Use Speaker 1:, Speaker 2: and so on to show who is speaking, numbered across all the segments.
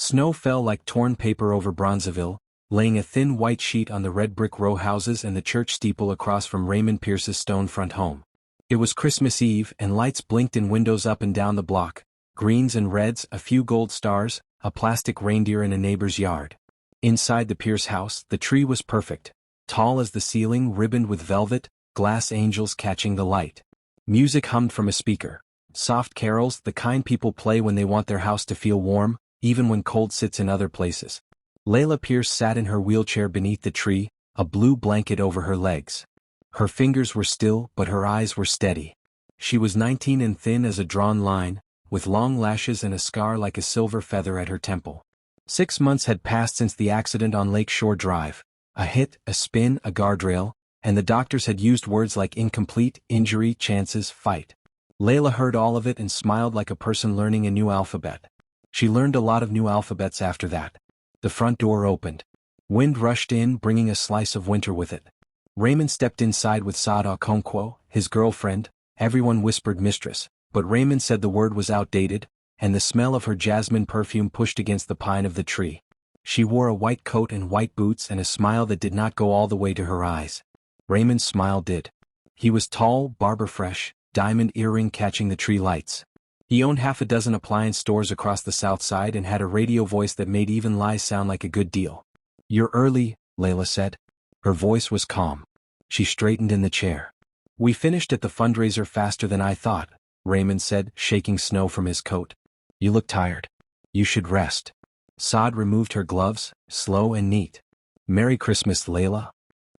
Speaker 1: Snow fell like torn paper over Bronzeville, laying a thin white sheet on the red brick row houses and the church steeple across from Raymond Pierce's stone front home. It was Christmas Eve and lights blinked in windows up and down the block, greens and reds, a few gold stars, a plastic reindeer in a neighbor's yard. Inside the Pierce house, the tree was perfect, tall as the ceiling, ribboned with velvet, glass angels catching the light. Music hummed from a speaker. Soft carols, the kind people play when they want their house to feel warm, even when cold sits in other places. Layla Pierce sat in her wheelchair beneath the tree, a blue blanket over her legs. Her fingers were still, but her eyes were steady. She was 19 and thin as a drawn line, with long lashes and a scar like a silver feather at her temple. 6 months had passed since the accident on Lake Shore Drive. A hit, a spin, a guardrail, and the doctors had used words like incomplete, injury, chances, fight. Layla heard all of it and smiled like a person learning a new alphabet. She learned a lot of new alphabets after that. The front door opened. Wind rushed in, bringing a slice of winter with it. Raymond stepped inside with Sada Okonkwo, his girlfriend. Everyone whispered Mistress, but Raymond said the word was outdated, and the smell of her jasmine perfume pushed against the pine of the tree. She wore a white coat and white boots and a smile that did not go all the way to her eyes. Raymond's smile did. He was tall, barber fresh, diamond earring catching the tree lights. He owned half a dozen appliance stores across the south side and had a radio voice that made even lies sound like a good deal. "You're early," Layla said. Her voice was calm. She straightened in the chair. "We finished at the fundraiser faster than I thought," Raymond said, shaking snow from his coat. "You look tired. You should rest." Saad removed her gloves, slow and neat. "Merry Christmas, Layla."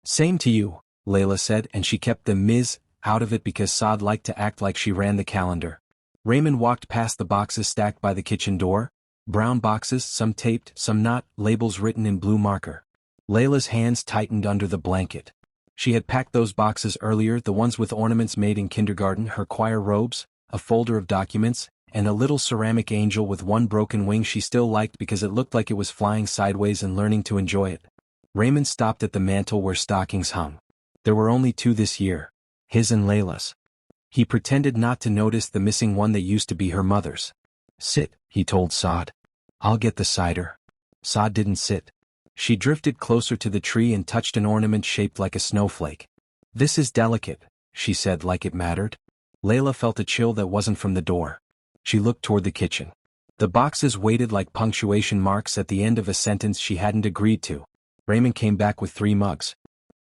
Speaker 1: "Same to you," Layla said, and she kept the Ms. out of it because Saad liked to act like she ran the calendar. Raymond walked past the boxes stacked by the kitchen door. Brown boxes, some taped, some not, labels written in blue marker. Layla's hands tightened under the blanket. She had packed those boxes earlier, the ones with ornaments made in kindergarten, her choir robes, a folder of documents, and a little ceramic angel with one broken wing she still liked because it looked like it was flying sideways and learning to enjoy it. Raymond stopped at the mantel where stockings hung. There were only 2 this year, his and Layla's. He pretended not to notice the missing one that used to be her mother's. "Sit," he told Saad. "I'll get the cider." Saad didn't sit. She drifted closer to the tree and touched an ornament shaped like a snowflake. "This is delicate," she said like it mattered. Layla felt a chill that wasn't from the door. She looked toward the kitchen. The boxes waited like punctuation marks at the end of a sentence she hadn't agreed to. Raymond came back with 3 mugs.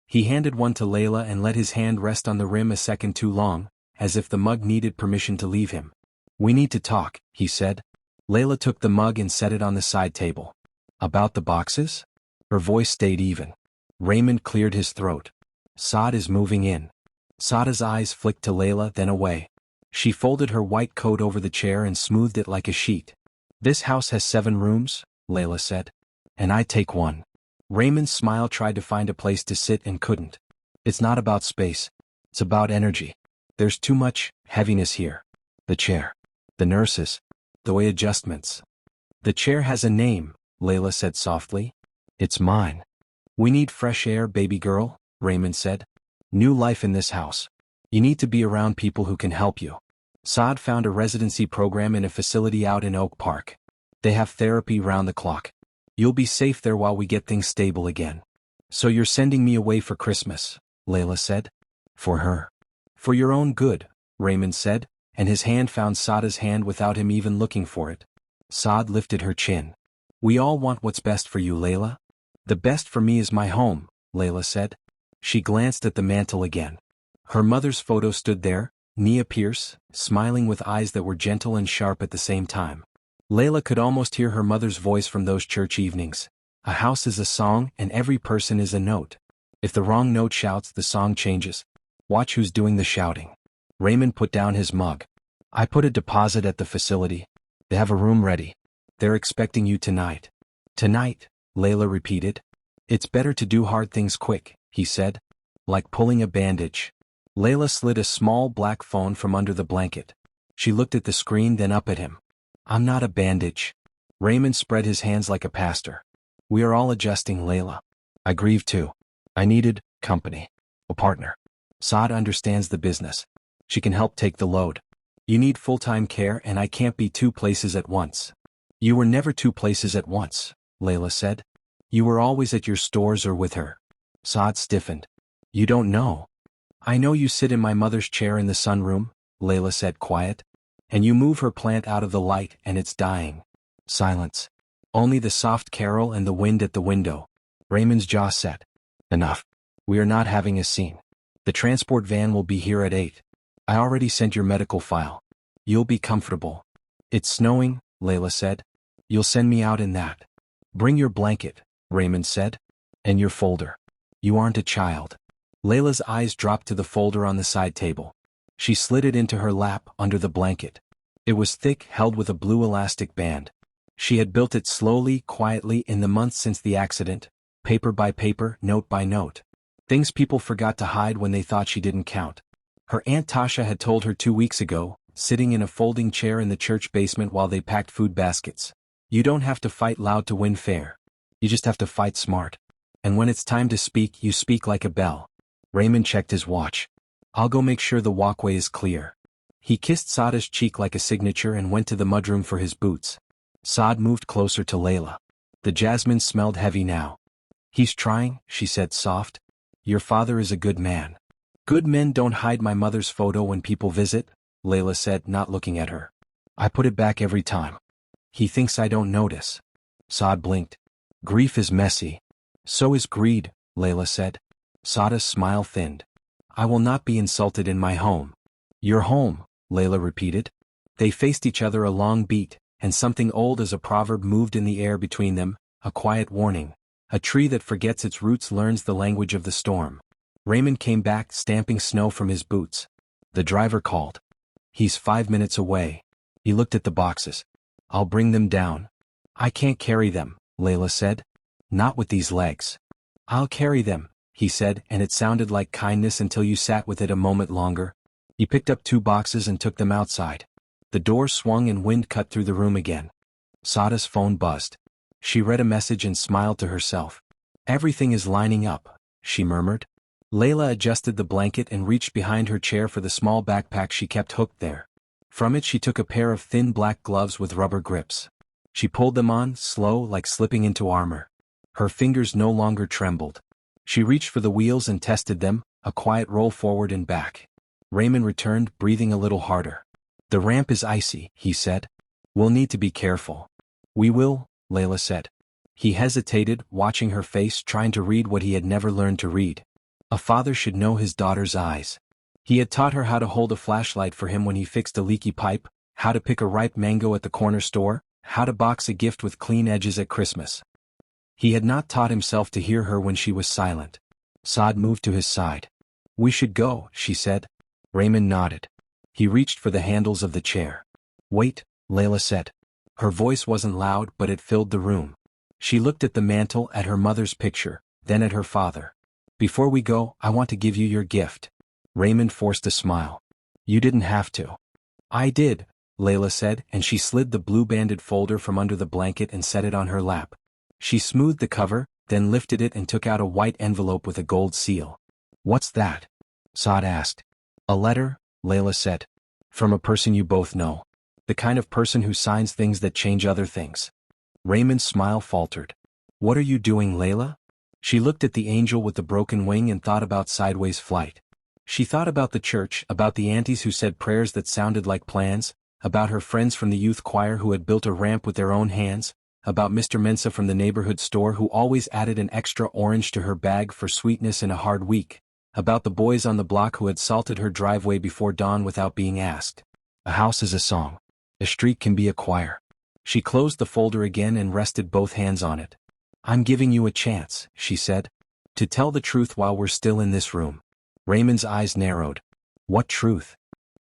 Speaker 1: He handed one to Layla and let his hand rest on the rim a second too long, as if the mug needed permission to leave him. "We need to talk," he said. Layla took the mug and set it on the side table. "About the boxes?" Her voice stayed even. Raymond cleared his throat. "Saad is moving in." Saada's eyes flicked to Layla, then away. She folded her white coat over the chair and smoothed it like a sheet. "This house has 7 rooms," Layla said. "And I take 1. Raymond's smile tried to find a place to sit and couldn't. "It's not about space. It's about energy. There's too much heaviness here. The chair. The nurses. The way adjustments." "The chair has a name," Layla said softly. "It's mine." "We need fresh air, baby girl," Raymond said. "New life in this house. You need to be around people who can help you." Saad found a residency program in a facility out in Oak Park. They have therapy round the clock. You'll be safe there while we get things stable again. "So you're sending me away for Christmas," Layla said. "For her." "For your own good," Raymond said, and his hand found Saada's hand without him even looking for it. Saad lifted her chin. "We all want what's best for you, Layla." "The best for me is my home," Layla said. She glanced at the mantel again. Her mother's photo stood there, Nia Pierce, smiling with eyes that were gentle and sharp at the same time. Layla could almost hear her mother's voice from those church evenings. "A house is a song and every person is a note. If the wrong note shouts, the song changes. Watch who's doing the shouting." Raymond put down his mug. "I put a deposit at the facility. They have a room ready. They're expecting you tonight." "Tonight," Layla repeated. "It's better to do hard things quick," he said. "Like pulling a bandage." Layla slid a small black phone from under the blanket. She looked at the screen, then up at him. "I'm not a bandage." Raymond spread his hands like a pastor. "We are all adjusting, Layla. I grieve too. I needed company. A partner. Saad understands the business. She can help take the load. You need full-time care and I can't be 2 places at once." You were never two places at once, Layla said. You were always at your stores or with her. Saad stiffened. You don't know. I know you sit in my mother's chair in the sunroom, Layla said quiet. And you move her plant out of the light and it's dying. Silence. Only the soft carol and the wind at the window. Raymond's jaw set. Enough. We are not having a scene. The transport van will be here at 8. I already sent your medical file. You'll be comfortable. It's snowing, Layla said. You'll send me out in that. Bring your blanket, Raymond said. And your folder. You aren't a child. Layla's eyes dropped to the folder on the side table. She slid it into her lap under the blanket. It was thick, held with a blue elastic band. She had built it slowly, quietly in the months since the accident, paper by paper, note by note. Things people forgot to hide when they thought she didn't count. Her Aunt Tasha had told her 2 weeks ago, sitting in a folding chair in the church basement while they packed food baskets. You don't have to fight loud to win fair. You just have to fight smart. And when it's time to speak, you speak like a bell. Raymond checked his watch. I'll go make sure the walkway is clear. He kissed Saada's cheek like a signature and went to the mudroom for his boots. Saad moved closer to Layla. The jasmine smelled heavy now. He's trying, she said soft. Your father is a good man. Good men don't hide my mother's photo when people visit, Layla said, not looking at her. I put it back every time. He thinks I don't notice. Saad blinked. Grief is messy. So is greed, Layla said. Saada's smile thinned. I will not be insulted in my home. Your home, Layla repeated. They faced each other a long beat, and something old as a proverb moved in the air between them, a quiet warning. A tree that forgets its roots learns the language of the storm. Raymond came back, stamping snow from his boots. The driver called. He's 5 minutes away. He looked at the boxes. I'll bring them down. I can't carry them, Layla said. Not with these legs. I'll carry them, he said, and it sounded like kindness until you sat with it a moment longer. He picked up 2 boxes and took them outside. The door swung and wind cut through the room again. Saada's phone buzzed. She read a message and smiled to herself. Everything is lining up, she murmured. Layla adjusted the blanket and reached behind her chair for the small backpack she kept hooked there. From it she took a pair of thin black gloves with rubber grips. She pulled them on, slow, like slipping into armor. Her fingers no longer trembled. She reached for the wheels and tested them, a quiet roll forward and back. Raymond returned, breathing a little harder. The ramp is icy, he said. We'll need to be careful. We will, Layla said. He hesitated, watching her face, trying to read what he had never learned to read. A father should know his daughter's eyes. He had taught her how to hold a flashlight for him when he fixed a leaky pipe, how to pick a ripe mango at the corner store, how to box a gift with clean edges at Christmas. He had not taught himself to hear her when she was silent. Saad moved to his side. We should go, she said. Raymond nodded. He reached for the handles of the chair. Wait, Layla said. Her voice wasn't loud, but it filled the room. She looked at the mantel, at her mother's picture, then at her father. Before we go, I want to give you your gift. Raymond forced a smile. You didn't have to. I did, Layla said, and she slid the blue-banded folder from under the blanket and set it on her lap. She smoothed the cover, then lifted it and took out a white envelope with a gold seal. What's that? Saad asked. A letter, Layla said. From a person you both know. The kind of person who signs things that change other things. Raymond's smile faltered. What are you doing, Layla? She looked at the angel with the broken wing and thought about sideways flight. She thought about the church, about the aunties who said prayers that sounded like plans, about her friends from the youth choir who had built a ramp with their own hands, about Mr. Mensa from the neighborhood store who always added an extra orange to her bag for sweetness in a hard week, about the boys on the block who had salted her driveway before dawn without being asked. A house is a song. A street can be a choir. She closed the folder again and rested both hands on it. I'm giving you a chance, she said. To tell the truth while we're still in this room. Raymond's eyes narrowed. What truth?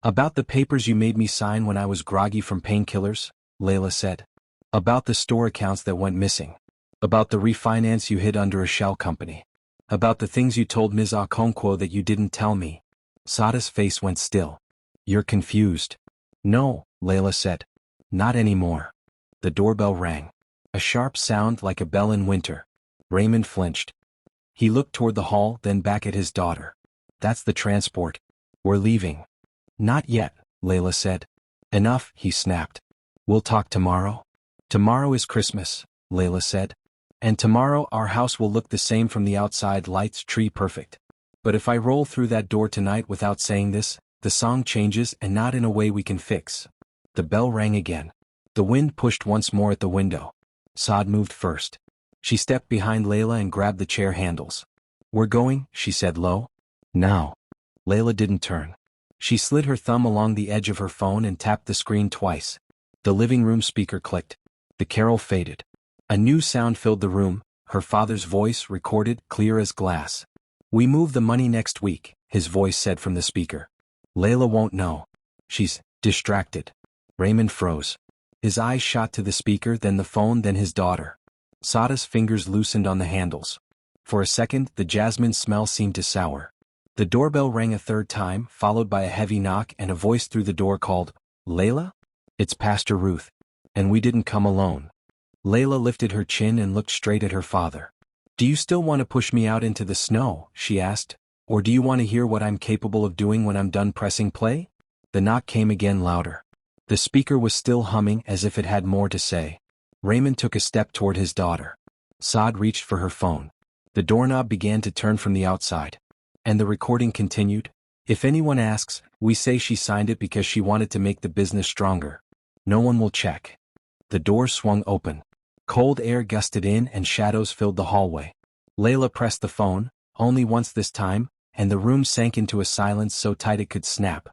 Speaker 1: About the papers you made me sign when I was groggy from painkillers, Layla said. About the store accounts that went missing. About the refinance you hid under a shell company. About the things you told Ms. Okonkwo that you didn't tell me. Sada's face went still. You're confused. No, Layla said. Not anymore. The doorbell rang. A sharp sound like a bell in winter. Raymond flinched. He looked toward the hall, then back at his daughter. That's the transport. We're leaving. Not yet, Layla said. Enough, he snapped. We'll talk tomorrow. Tomorrow is Christmas, Layla said. And tomorrow our house will look the same from the outside, lights, tree, perfect. But if I roll through that door tonight without saying this, the song changes and not in a way we can fix. The bell rang again. The wind pushed once more at the window. Saad moved first. She stepped behind Layla and grabbed the chair handles. We're going, she said low. Now. Layla didn't turn. She slid her thumb along the edge of her phone and tapped the screen twice. The living room speaker clicked. The carol faded. A new sound filled the room, her father's voice recorded clear as glass. We move the money next week, his voice said from the speaker. Layla won't know. She's distracted. Raymond froze. His eyes shot to the speaker, then the phone, then his daughter. Saada's fingers loosened on the handles. For a second, the jasmine smell seemed to sour. The doorbell rang a third time, followed by a heavy knock, and a voice through the door called, Layla? It's Pastor Ruth. And we didn't come alone. Layla lifted her chin and looked straight at her father. Do you still want to push me out into the snow, she asked, or do you want to hear what I'm capable of doing when I'm done pressing play? The knock came again, louder. The speaker was still humming as if it had more to say. Raymond took a step toward his daughter. Saad reached for her phone. The doorknob began to turn from the outside. And the recording continued. If anyone asks, we say she signed it because she wanted to make the business stronger. No one will check. The door swung open. Cold air gusted in and shadows filled the hallway. Layla pressed the phone, only once this time, and the room sank into a silence so tight it could snap.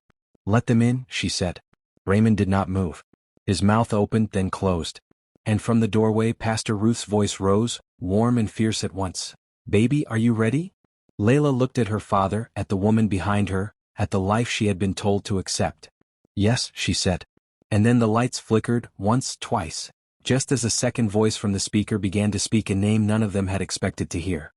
Speaker 1: Let them in, she said. Raymond did not move. His mouth opened, then closed. And from the doorway, Pastor Ruth's voice rose, warm and fierce at once. Baby, are you ready? Layla looked at her father, at the woman behind her, at the life she had been told to accept. Yes, she said. And then the lights flickered, once, twice, just as a second voice from the speaker began to speak a name none of them had expected to hear.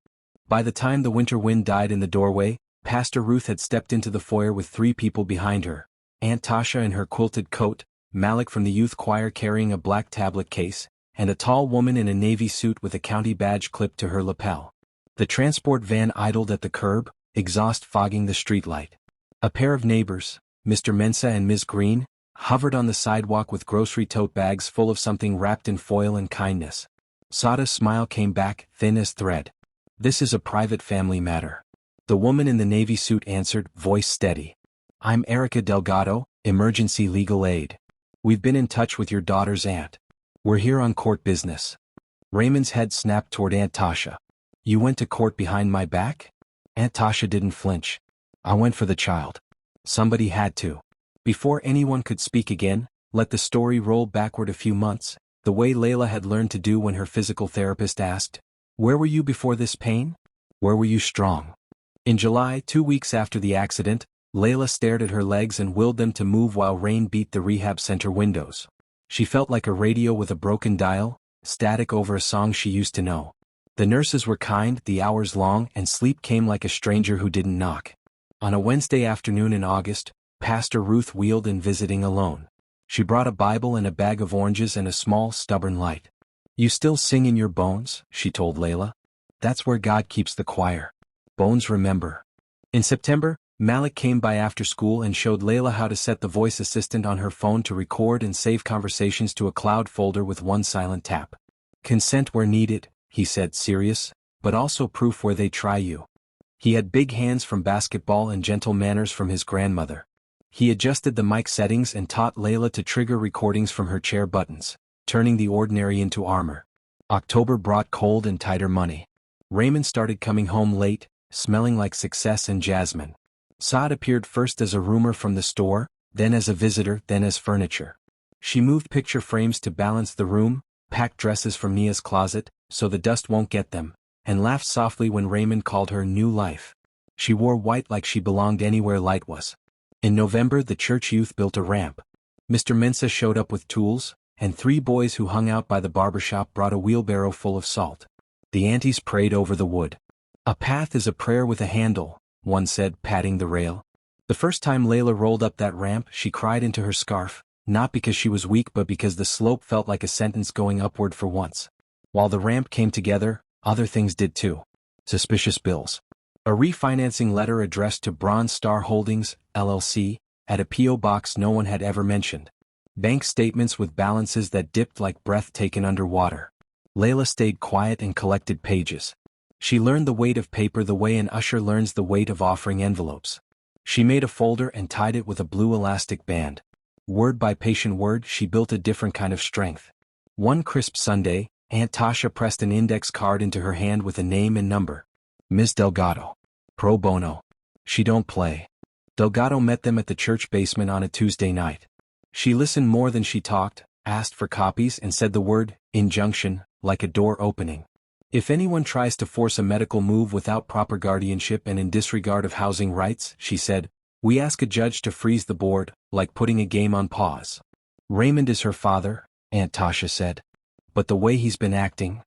Speaker 1: By the time the winter wind died in the doorway, Pastor Ruth had stepped into the foyer with 3 people behind her. Aunt Tasha in her quilted coat, Malik from the youth choir carrying a black tablet case, and a tall woman in a navy suit with a county badge clipped to her lapel. The transport van idled at the curb, exhaust fogging the streetlight. A pair of neighbors, Mr. Mensa and Ms. Green, hovered on the sidewalk with grocery tote bags full of something wrapped in foil and kindness. Saada's smile came back, thin as thread. This is a private family matter. The woman in the navy suit answered, voice steady. I'm Erica Delgado, emergency legal aid. We've been in touch with your daughter's aunt. We're here on court business. Raymond's head snapped toward Aunt Tasha. You went to court behind my back? Aunt Tasha didn't flinch. I went for the child. Somebody had to. Before anyone could speak again, let the story roll backward a few months, the way Layla had learned to do when her physical therapist asked, where were you before this pain? Where were you strong? In July, 2 weeks after the accident, Layla stared at her legs and willed them to move while rain beat the rehab center windows. She felt like a radio with a broken dial, static over a song she used to know. The nurses were kind, the hours long, and sleep came like a stranger who didn't knock. On a Wednesday afternoon in August, Pastor Ruth wheeled in visiting alone. She brought a Bible and a bag of oranges and a small, stubborn light. You still sing in your bones, she told Layla. That's where God keeps the choir. Bones remember. In September, Malik came by after school and showed Layla how to set the voice assistant on her phone to record and save conversations to a cloud folder with one silent tap. Consent where needed, he said, serious, but also proof where they try you. He had big hands from basketball and gentle manners from his grandmother. He adjusted the mic settings and taught Layla to trigger recordings from her chair buttons, turning the ordinary into armor. October brought cold and tighter money. Raymond started coming home late, smelling like success and jasmine. Saad appeared first as a roomer from the store, then as a visitor, then as furniture. She moved picture frames to balance the room, packed dresses from Nia's closet, so the dust won't get them, and laughed softly when Raymond called her new life. She wore white like she belonged anywhere light was. In November, the church youth built a ramp. Mr. Mensa showed up with tools, and 3 boys who hung out by the barbershop brought a wheelbarrow full of salt. The aunties prayed over the wood. A path is a prayer with a handle, one said, patting the rail. The first time Layla rolled up that ramp, she cried into her scarf, not because she was weak but because the slope felt like a sentence going upward for once. While the ramp came together, other things did too. Suspicious bills. A refinancing letter addressed to Bronze Star Holdings, LLC, at a P.O. box no one had ever mentioned. Bank statements with balances that dipped like breath taken underwater. Layla stayed quiet and collected pages. She learned the weight of paper the way an usher learns the weight of offering envelopes. She made a folder and tied it with a blue elastic band. Word by patient word, she built a different kind of strength. One crisp Sunday, Aunt Tasha pressed an index card into her hand with a name and number. Ms. Delgado. Pro bono. She don't play. Delgado met them at the church basement on a Tuesday night. She listened more than she talked, asked for copies and said the word, injunction, like a door opening. If anyone tries to force a medical move without proper guardianship and in disregard of housing rights, she said, we ask a judge to freeze the board, like putting a game on pause. Raymond is her father, Aunt Tasha said. But the way he's been acting.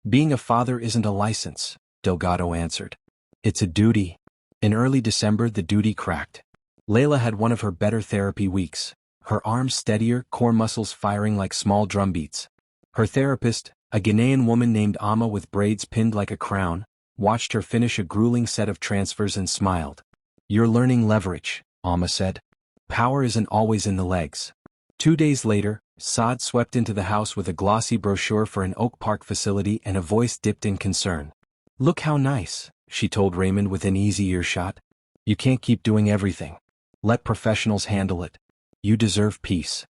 Speaker 1: Being a father isn't a license, Delgado answered. It's a duty. In early December the duty cracked. Layla had one of her better therapy weeks. Her arms steadier, core muscles firing like small drum beats. Her therapist, a Ghanaian woman named Amma with braids pinned like a crown, watched her finish a grueling set of transfers and smiled. You're learning leverage, Amma said. Power isn't always in the legs. 2 days later, Saad swept into the house with a glossy brochure for an Oak Park facility and a voice dipped in concern. Look how nice, she told Raymond within easy earshot. You can't keep doing everything. Let professionals handle it. You deserve peace.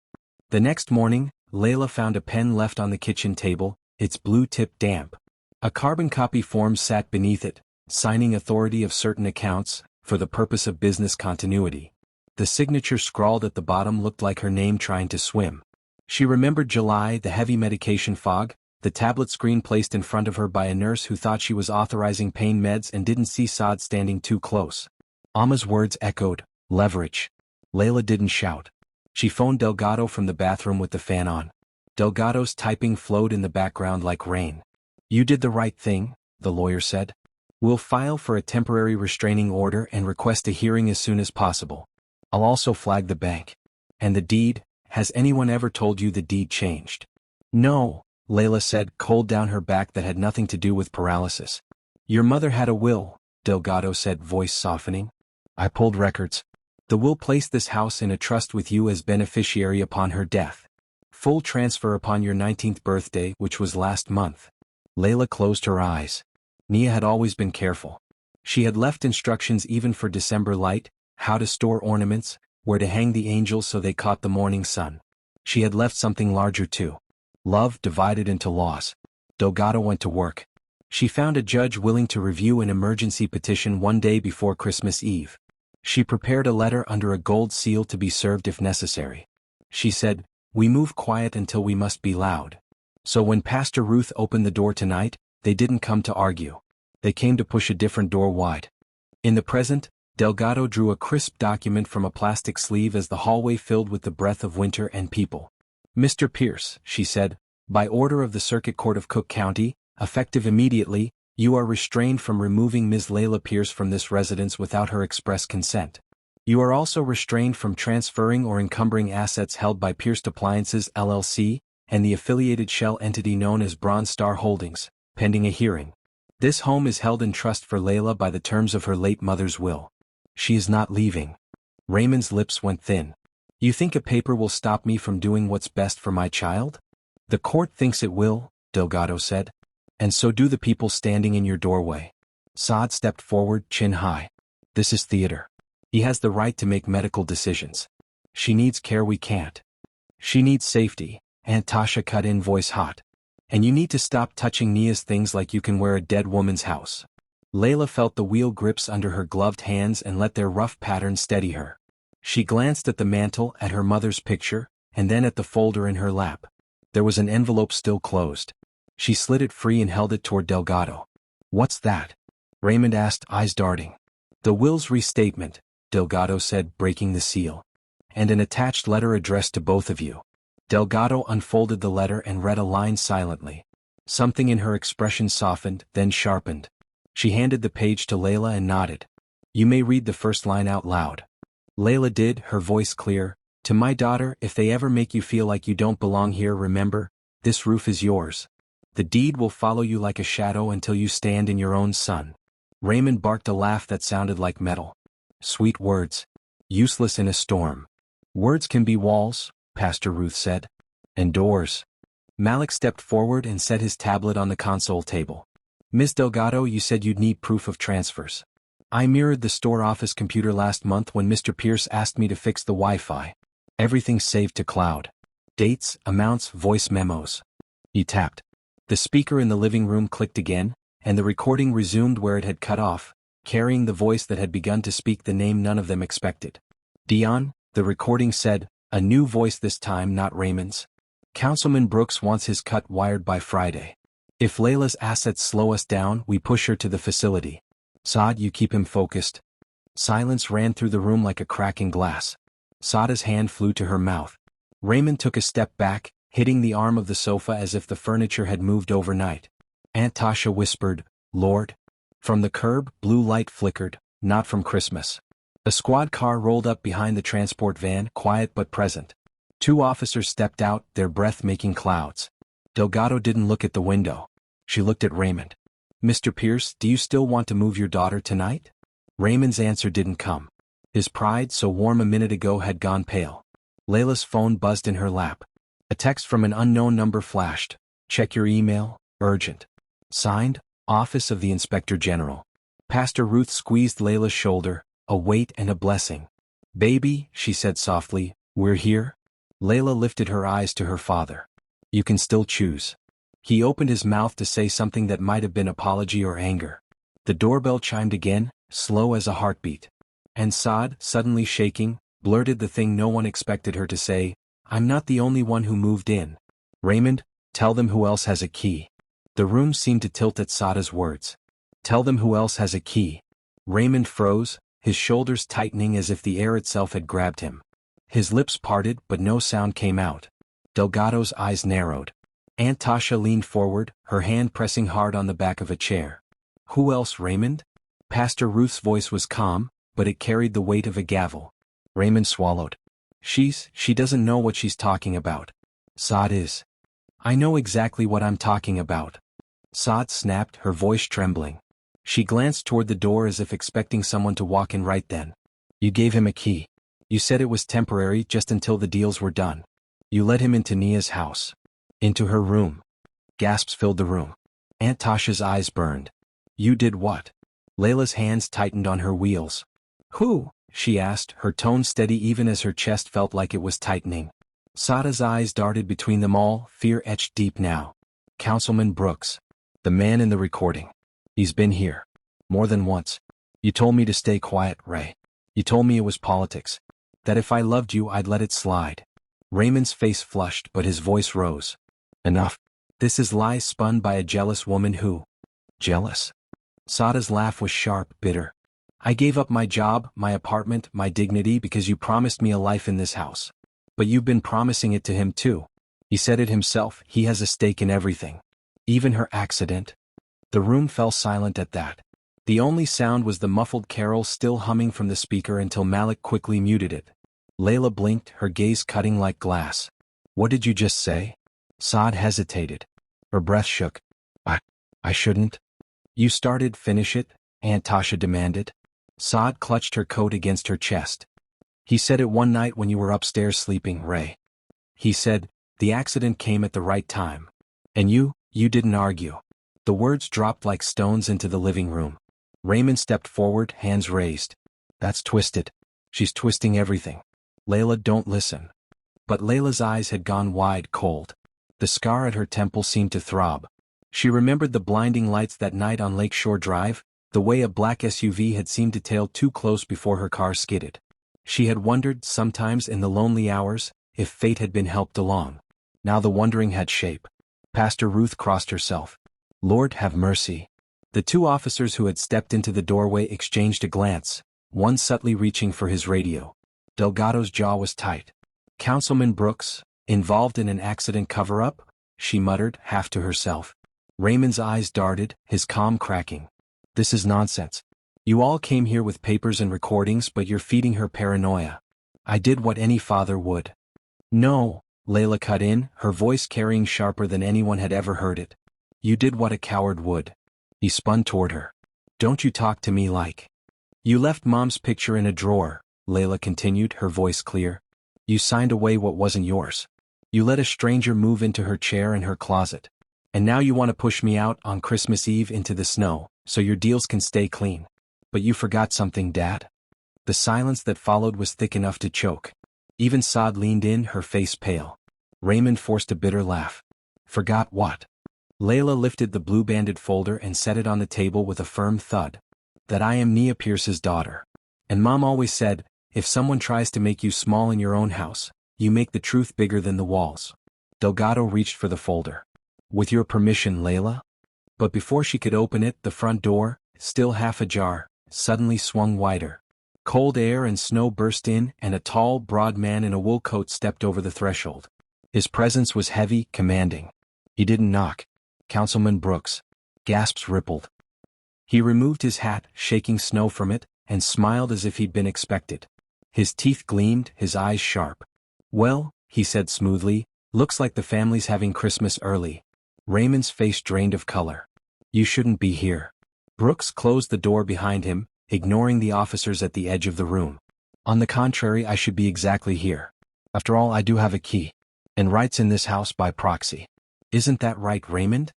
Speaker 1: The next morning, Layla found a pen left on the kitchen table, its blue tip damp. A carbon copy form sat beneath it, signing authority of certain accounts, for the purpose of business continuity. The signature scrawled at the bottom looked like her name trying to swim. She remembered July, the heavy medication fog, the tablet screen placed in front of her by a nurse who thought she was authorizing pain meds and didn't see Saad standing too close. Amma's words echoed, leverage. Layla didn't shout. She phoned Delgado from the bathroom with the fan on. Delgado's typing flowed in the background like rain. You did the right thing, the lawyer said. We'll file for a temporary restraining order and request a hearing as soon as possible. I'll also flag the bank. And the deed, has anyone ever told you the deed changed? No, Layla said, cold down her back that had nothing to do with paralysis. Your mother had a will, Delgado said, voice softening. I pulled records. The will placed this house in a trust with you as beneficiary upon her death. Full transfer upon your 19th birthday, which was last month. Layla closed her eyes. Nia had always been careful. She had left instructions even for December light, how to store ornaments, where to hang the angels so they caught the morning sun. She had left something larger too. Love divided into laws. Delgado went to work. She found a judge willing to review an emergency petition one day before Christmas Eve. She prepared a letter under a gold seal to be served if necessary. She said, we move quiet until we must be loud. So when Pastor Ruth opened the door tonight, they didn't come to argue. They came to push a different door wide. In the present, Delgado drew a crisp document from a plastic sleeve as the hallway filled with the breath of winter and people. Mr. Pierce, she said, by order of the Circuit Court of Cook County, effective immediately, you are restrained from removing Ms. Layla Pierce from this residence without her express consent. You are also restrained from transferring or encumbering assets held by Pierce Appliances LLC and the affiliated shell entity known as Bronze Star Holdings, pending a hearing. This home is held in trust for Layla by the terms of her late mother's will. She is not leaving. Raymond's lips went thin. You think a paper will stop me from doing what's best for my child? The court thinks it will, Delgado said. And so do the people standing in your doorway. Saad stepped forward, chin high. This is theater. He has the right to make medical decisions. She needs care we can't. She needs safety, Aunt Tasha cut in, voice hot. And you need to stop touching Nia's things like you can wear a dead woman's house. Layla felt the wheel grips under her gloved hands and let their rough pattern steady her. She glanced at the mantel, at her mother's picture, and then at the folder in her lap. There was an envelope still closed. She slid it free and held it toward Delgado. What's that? Raymond asked, eyes darting. The will's restatement, Delgado said, breaking the seal. And an attached letter addressed to both of you. Delgado unfolded the letter and read a line silently. Something in her expression softened, then sharpened. She handed the page to Layla and nodded. You may read the first line out loud. Layla did, her voice clear. To my daughter, if they ever make you feel like you don't belong here, remember, this roof is yours. The deed will follow you like a shadow until you stand in your own sun. Raymond barked a laugh that sounded like metal. Sweet words. Useless in a storm. Words can be walls, Pastor Ruth said. And doors. Malik stepped forward and set his tablet on the console table. Miss Delgado, you said you'd need proof of transfers. I mirrored the store office computer last month when Mr. Pierce asked me to fix the Wi-Fi. Everything's saved to cloud. Dates, amounts, voice memos. He tapped. The speaker in the living room clicked again, and the recording resumed where it had cut off, carrying the voice that had begun to speak the name none of them expected. Dion, the recording said, a new voice this time, not Raymond's. Councilman Brooks wants his cut wired by Friday. If Layla's assets slow us down, we push her to the facility. Saad, you keep him focused. Silence ran through the room like a crack in glass. Saada's hand flew to her mouth. Raymond took a step back, hitting the arm of the sofa as if the furniture had moved overnight. Aunt Tasha whispered, Lord. From the curb, blue light flickered, not from Christmas. A squad car rolled up behind the transport van, quiet but present. 2 officers stepped out, their breath making clouds. Delgado didn't look at the window. She looked at Raymond. Mr. Pierce, do you still want to move your daughter tonight? Raymond's answer didn't come. His pride, so warm a minute ago, had gone pale. Layla's phone buzzed in her lap. A text from an unknown number flashed. Check your email, urgent. Signed, Office of the Inspector General. Pastor Ruth squeezed Layla's shoulder, a weight and a blessing. Baby, she said softly, we're here? Layla lifted her eyes to her father. You can still choose. He opened his mouth to say something that might have been apology or anger. The doorbell chimed again, slow as a heartbeat. And Saad, suddenly shaking, blurted the thing no one expected her to say, I'm not the only one who moved in. Raymond, tell them who else has a key. The room seemed to tilt at Saada's words. Tell them who else has a key. Raymond froze, his shoulders tightening as if the air itself had grabbed him. His lips parted, but no sound came out. Delgado's eyes narrowed. Aunt Tasha leaned forward, her hand pressing hard on the back of a chair. Who else, Raymond? Pastor Ruth's voice was calm, but it carried the weight of a gavel. Raymond swallowed. She doesn't know what she's talking about. Saad is. I know exactly what I'm talking about. Saad snapped, her voice trembling. She glanced toward the door as if expecting someone to walk in right then. You gave him a key. You said it was temporary, just until the deals were done. You let him into Nia's house. Into her room. Gasps filled the room. Aunt Tasha's eyes burned. You did what? Layla's hands tightened on her wheels. Who? She asked, her tone steady even as her chest felt like it was tightening. Saada's eyes darted between them all, fear etched deep now. Councilman Brooks. The man in the recording. He's been here. More than once. You told me to stay quiet, Ray. You told me it was politics. That if I loved you, I'd let it slide. Raymond's face flushed, but his voice rose. Enough. This is lies spun by a jealous woman who... Jealous? Saada's laugh was sharp, bitter. I gave up my job, my apartment, my dignity because you promised me a life in this house. But you've been promising it to him too. He said it himself, he has a stake in everything. Even her accident. The room fell silent at that. The only sound was the muffled carol still humming from the speaker until Malik quickly muted it. Layla blinked, her gaze cutting like glass. What did you just say? Saad hesitated. Her breath shook. I shouldn't. You started, finish it, Aunt Tasha demanded. Saad clutched her coat against her chest. He said it one night when you were upstairs sleeping, Ray. He said, the accident came at the right time. And you didn't argue. The words dropped like stones into the living room. Raymond stepped forward, hands raised. That's twisted. She's twisting everything. Layla, don't listen. But Layla's eyes had gone wide, cold. The scar at her temple seemed to throb. She remembered the blinding lights that night on Lakeshore Drive, the way a black SUV had seemed to tail too close before her car skidded. She had wondered, sometimes in the lonely hours, if fate had been helped along. Now the wondering had shape. Pastor Ruth crossed herself. Lord have mercy. The 2 officers who had stepped into the doorway exchanged a glance, one subtly reaching for his radio. Delgado's jaw was tight. Councilman Brooks, involved in an accident cover-up? She muttered, half to herself. Raymond's eyes darted, his calm cracking. This is nonsense. You all came here with papers and recordings, but you're feeding her paranoia. I did what any father would. No, Layla cut in, her voice carrying sharper than anyone had ever heard it. You did what a coward would. He spun toward her. Don't you talk to me like. You left Mom's picture in a drawer, Layla continued, her voice clear. You signed away what wasn't yours. You let a stranger move into her chair in her closet. And now you want to push me out on Christmas Eve into the snow, so your deals can stay clean. But you forgot something, Dad. The silence that followed was thick enough to choke. Even Saad leaned in, her face pale. Raymond forced a bitter laugh. Forgot what? Layla lifted the blue-banded folder and set it on the table with a firm thud. That I am Nia Pierce's daughter. And Mom always said, if someone tries to make you small in your own house, you make the truth bigger than the walls. Delgado reached for the folder. With your permission, Layla? But before she could open it, the front door, still half ajar, suddenly swung wider. Cold air and snow burst in, and a tall, broad man in a wool coat stepped over the threshold. His presence was heavy, commanding. He didn't knock. Councilman Brooks. Gasps rippled. He removed his hat, shaking snow from it, and smiled as if he'd been expected. His teeth gleamed, his eyes sharp. Well, he said smoothly, looks like the family's having Christmas early. Raymond's face drained of color. You shouldn't be here. Brooks closed the door behind him, ignoring the officers at the edge of the room. On the contrary, I should be exactly here. After all, I do have a key. And rights in this house by proxy. Isn't that right, Raymond?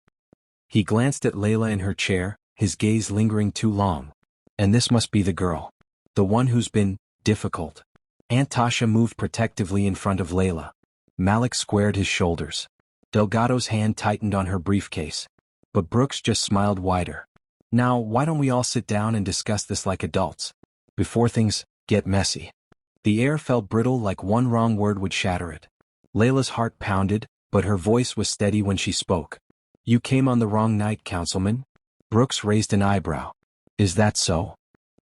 Speaker 1: He glanced at Layla in her chair, his gaze lingering too long. And this must be the girl. The one who's been difficult. Aunt Tasha moved protectively in front of Layla. Malik squared his shoulders. Delgado's hand tightened on her briefcase. But Brooks just smiled wider. Now, why don't we all sit down and discuss this like adults? Before things get messy. The air felt brittle, like one wrong word would shatter it. Layla's heart pounded, but her voice was steady when she spoke. You came on the wrong night, Councilman. Brooks raised an eyebrow. Is that so?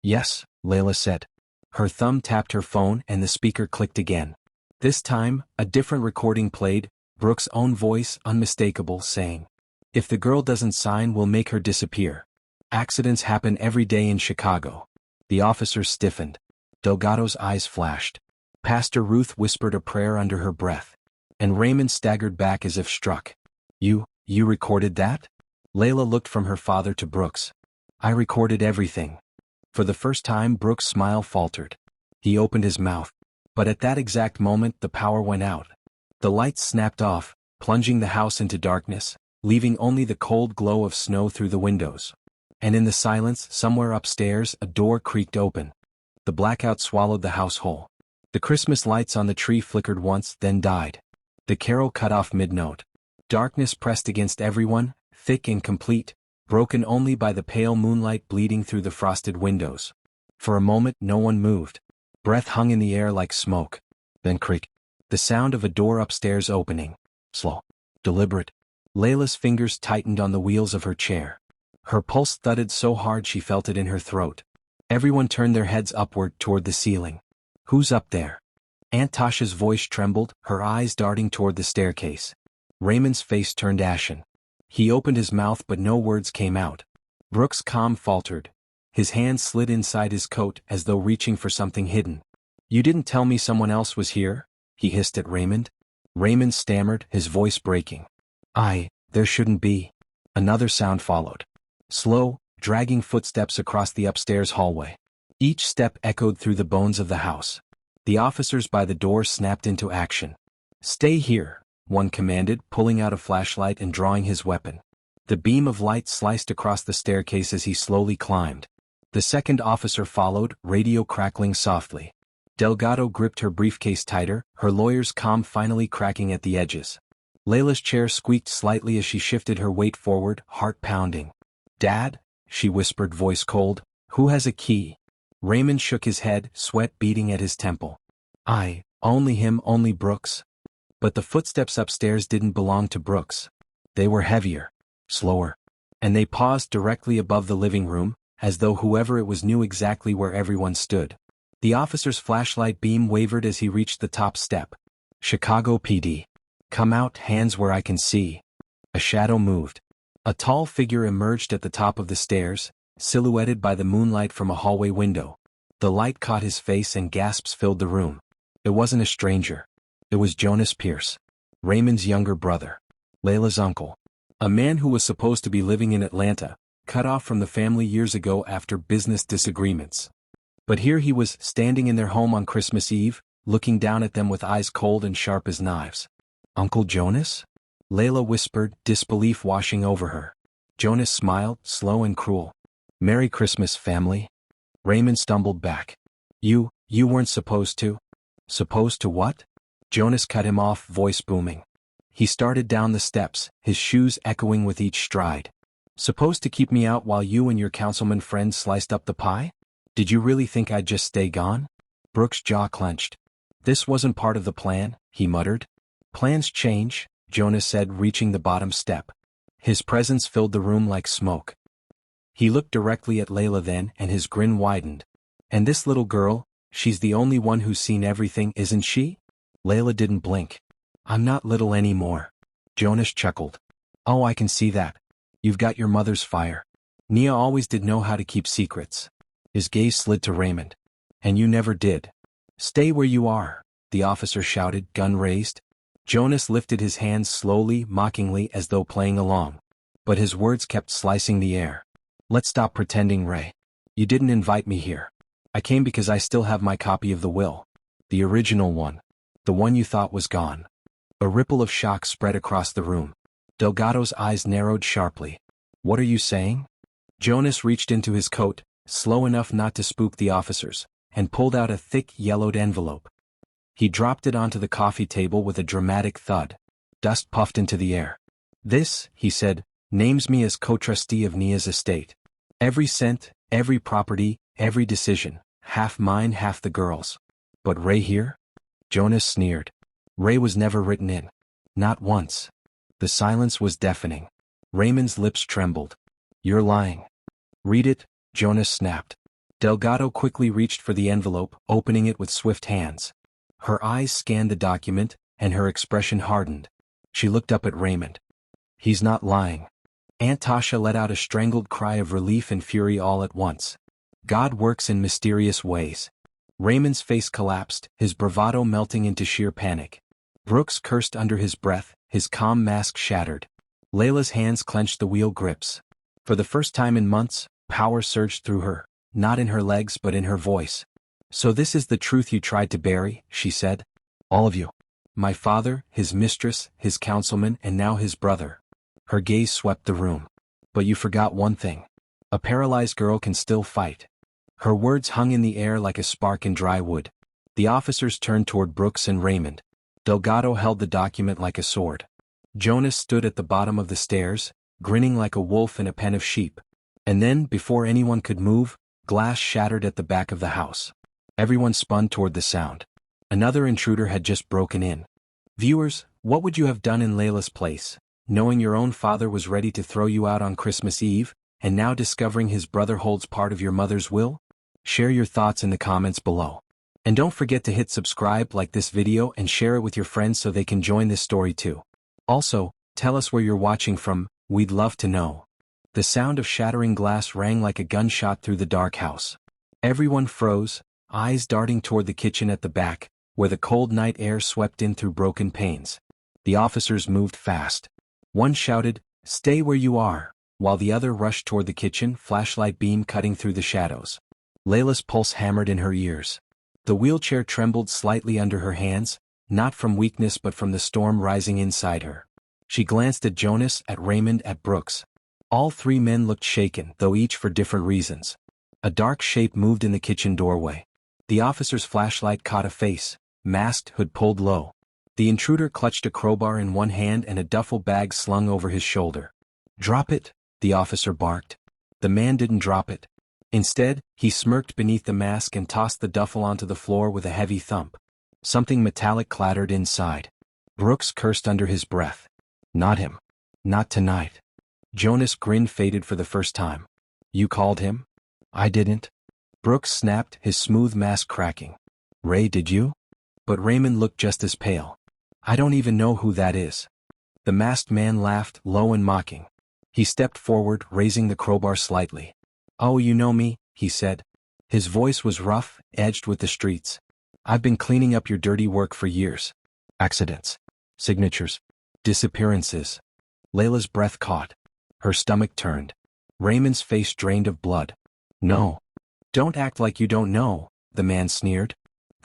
Speaker 1: Yes, Layla said. Her thumb tapped her phone and the speaker clicked again. This time, a different recording played, Brooks' own voice, unmistakable, saying, if the girl doesn't sign, we'll make her disappear. Accidents happen every day in Chicago. The officers stiffened. Delgado's eyes flashed. Pastor Ruth whispered a prayer under her breath. And Raymond staggered back as if struck. You recorded that? Layla looked from her father to Brooks. I recorded everything. For the first time, Brooks' smile faltered. He opened his mouth. But at that exact moment, the power went out. The lights snapped off, plunging the house into darkness, leaving only the cold glow of snow through the windows. And in the silence, somewhere upstairs, a door creaked open. The blackout swallowed the house whole. The Christmas lights on the tree flickered once, then died. The carol cut off mid-note. Darkness pressed against everyone, thick and complete, broken only by the pale moonlight bleeding through the frosted windows. For a moment, no one moved. Breath hung in the air like smoke. Then creak. The sound of a door upstairs opening. Slow. Deliberate. Layla's fingers tightened on the wheels of her chair. Her pulse thudded so hard she felt it in her throat. Everyone turned their heads upward toward the ceiling. Who's up there? Aunt Tasha's voice trembled, her eyes darting toward the staircase. Raymond's face turned ashen. He opened his mouth but no words came out. Brooks' calm faltered. His hand slid inside his coat as though reaching for something hidden. You didn't tell me someone else was here? He hissed at Raymond. Raymond stammered, his voice breaking. There shouldn't be. Another sound followed. Slow, dragging footsteps across the upstairs hallway. Each step echoed through the bones of the house. The officers by the door snapped into action. Stay here, one commanded, pulling out a flashlight and drawing his weapon. The beam of light sliced across the staircase as he slowly climbed. The second officer followed, radio crackling softly. Delgado gripped her briefcase tighter, her lawyer's calm finally cracking at the edges. Layla's chair squeaked slightly as she shifted her weight forward, heart pounding. Dad? She whispered, voice cold. Who has a key? Raymond shook his head, sweat beading at his temple. Only him, only Brooks. But the footsteps upstairs didn't belong to Brooks. They were heavier, slower. And they paused directly above the living room, as though whoever it was knew exactly where everyone stood. The officer's flashlight beam wavered as he reached the top step. Chicago PD. Come out, hands where I can see. A shadow moved. A tall figure emerged at the top of the stairs, silhouetted by the moonlight from a hallway window. The light caught his face and gasps filled the room. It wasn't a stranger. It was Jonas Pierce, Raymond's younger brother, Layla's uncle. A man who was supposed to be living in Atlanta, cut off from the family years ago after business disagreements. But here he was, standing in their home on Christmas Eve, looking down at them with eyes cold and sharp as knives. "Uncle Jonas?" Layla whispered, disbelief washing over her. Jonas smiled, slow and cruel. "Merry Christmas, family." Raymond stumbled back. You weren't supposed to?" "Supposed to what?" Jonas cut him off, voice booming. He started down the steps, his shoes echoing with each stride. "Supposed to keep me out while you and your councilman friend sliced up the pie? Did you really think I'd just stay gone?" Brooks' jaw clenched. "This wasn't part of the plan," he muttered. "Plans change," Jonas said, reaching the bottom step. His presence filled the room like smoke. He looked directly at Layla then, and his grin widened. "And this little girl, she's the only one who's seen everything, isn't she?" Layla didn't blink. "I'm not little anymore." Jonas chuckled. "Oh, I can see that. You've got your mother's fire. Nia always did know how to keep secrets." His gaze slid to Raymond. "And you never did." "Stay where you are," the officer shouted, gun raised. Jonas lifted his hands slowly, mockingly, as though playing along. But his words kept slicing the air. "Let's stop pretending, Ray. You didn't invite me here. I came because I still have my copy of the will. The original one. The one you thought was gone." A ripple of shock spread across the room. Delgado's eyes narrowed sharply. "What are you saying?" Jonas reached into his coat, slow enough not to spook the officers, and pulled out a thick, yellowed envelope. He dropped it onto the coffee table with a dramatic thud. Dust puffed into the air. "This," he said, "names me as co-trustee of Nia's estate. Every cent, every property, every decision, half mine, half the girl's. But Ray here?" Jonas sneered. "Ray was never written in. Not once." The silence was deafening. Raymond's lips trembled. "You're lying." "Read it," Jonas snapped. Delgado quickly reached for the envelope, opening it with swift hands. Her eyes scanned the document, and her expression hardened. She looked up at Raymond. "He's not lying." Aunt Tasha let out a strangled cry of relief and fury all at once. "God works in mysterious ways." Raymond's face collapsed, his bravado melting into sheer panic. Brooks cursed under his breath, his calm mask shattered. Layla's hands clenched the wheel grips. For the first time in months, power surged through her, not in her legs but in her voice. "So this is the truth you tried to bury," she said. "All of you. My father, his mistress, his councilman, and now his brother." Her gaze swept the room. "But you forgot one thing. A paralyzed girl can still fight." Her words hung in the air like a spark in dry wood. The officers turned toward Brooks and Raymond. Delgado held the document like a sword. Jonas stood at the bottom of the stairs, grinning like a wolf in a pen of sheep. And then, before anyone could move, glass shattered at the back of the house. Everyone spun toward the sound. Another intruder had just broken in. Viewers, what would you have done in Layla's place, knowing your own father was ready to throw you out on Christmas Eve, and now discovering his brother holds part of your mother's will? Share your thoughts in the comments below. And don't forget to hit subscribe, like this video, and share it with your friends so they can join this story too. Also, tell us where you're watching from, we'd love to know. The sound of shattering glass rang like a gunshot through the dark house. Everyone froze, eyes darting toward the kitchen at the back, where the cold night air swept in through broken panes. The officers moved fast. One shouted, "Stay where you are," while the other rushed toward the kitchen, flashlight beam cutting through the shadows. Layla's pulse hammered in her ears. The wheelchair trembled slightly under her hands, not from weakness but from the storm rising inside her. She glanced at Jonas, at Raymond, at Brooks. All three men looked shaken, though each for different reasons. A dark shape moved in the kitchen doorway. The officer's flashlight caught a face, masked, hood pulled low. The intruder clutched a crowbar in one hand and a duffel bag slung over his shoulder. "Drop it," the officer barked. The man didn't drop it. Instead, he smirked beneath the mask and tossed the duffel onto the floor with a heavy thump. Something metallic clattered inside. Brooks cursed under his breath. Not him. Not tonight. Jonas' grin faded for the first time. "You called him?" "I didn't." Brooks snapped, his smooth mask cracking. "Ray, did you?" But Raymond looked just as pale. "I don't even know who that is." The masked man laughed, low and mocking. He stepped forward, raising the crowbar slightly. "Oh, you know me," he said. His voice was rough, edged with the streets. "I've been cleaning up your dirty work for years. Accidents. Signatures. Disappearances." Layla's breath caught. Her stomach turned. Raymond's face drained of blood. "No. Don't act like you don't know," the man sneered.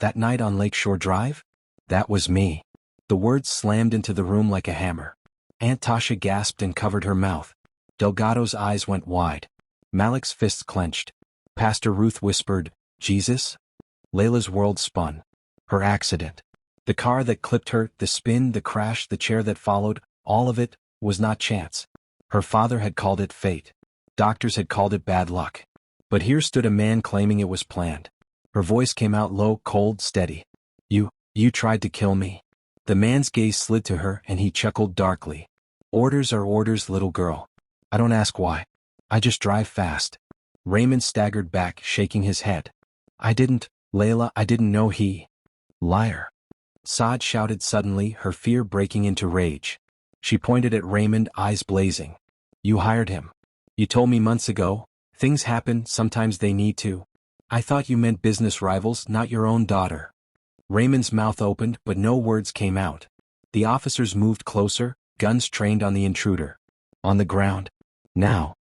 Speaker 1: That night on Lakeshore Drive? That was me. The words slammed into the room like a hammer. Aunt Tasha gasped and covered her mouth. Delgado's eyes went wide. Malik's fists clenched. Pastor Ruth whispered, Jesus? Layla's world spun. Her accident. The car that clipped her, the spin, the crash, the chair that followed, all of it was not chance. Her father had called it fate. Doctors had called it bad luck. But here stood a man claiming it was planned. Her voice came out low, cold, steady. You tried to kill me. The man's gaze slid to her and he chuckled darkly. Orders are orders, little girl. I don't ask why. I just drive fast. Raymond staggered back, shaking his head. Layla, I didn't know he. Liar. Saad shouted suddenly, her fear breaking into rage. She pointed at Raymond, eyes blazing. You hired him. You told me months ago. Things happen, sometimes they need to. I thought you meant business rivals, not your own daughter. Raymond's mouth opened, but no words came out. The officers moved closer, guns trained on the intruder. On the ground. Now.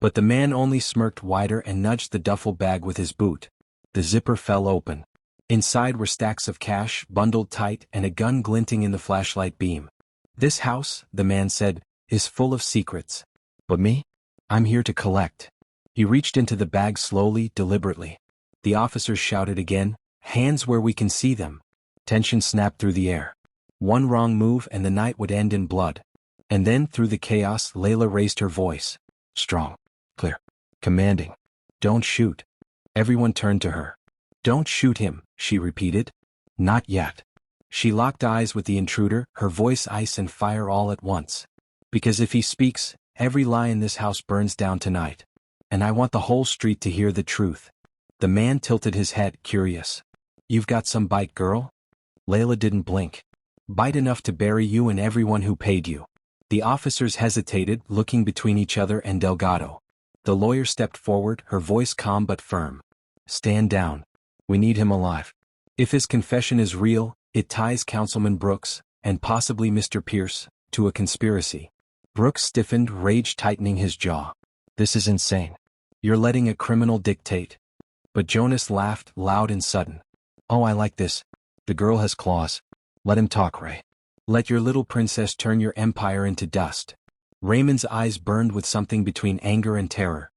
Speaker 1: But the man only smirked wider and nudged the duffel bag with his boot. The zipper fell open. Inside were stacks of cash, bundled tight, and a gun glinting in the flashlight beam. This house, the man said, is full of secrets. But me? I'm here to collect. He reached into the bag slowly, deliberately. The officers shouted again, hands where we can see them. Tension snapped through the air. One wrong move and the night would end in blood. And then, through the chaos, Layla raised her voice. Strong. Clear. Commanding. Don't shoot. Everyone turned to her. Don't shoot him, she repeated. Not yet. She locked eyes with the intruder, her voice ice and fire all at once. Because if he speaks, every lie in this house burns down tonight. And I want the whole street to hear the truth. The man tilted his head, curious. You've got some bite, girl? Layla didn't blink. Bite enough to bury you and everyone who paid you. The officers hesitated, looking between each other and Delgado. The lawyer stepped forward, her voice calm but firm. Stand down. We need him alive. If his confession is real, it ties Councilman Brooks, and possibly Mr. Pierce, to a conspiracy. Brooks stiffened, rage tightening his jaw. This is insane. You're letting a criminal dictate. But Jonas laughed, loud and sudden. Oh, I like this. The girl has claws. Let him talk, Ray. Let your little princess turn your empire into dust. Raymond's eyes burned with something between anger and terror.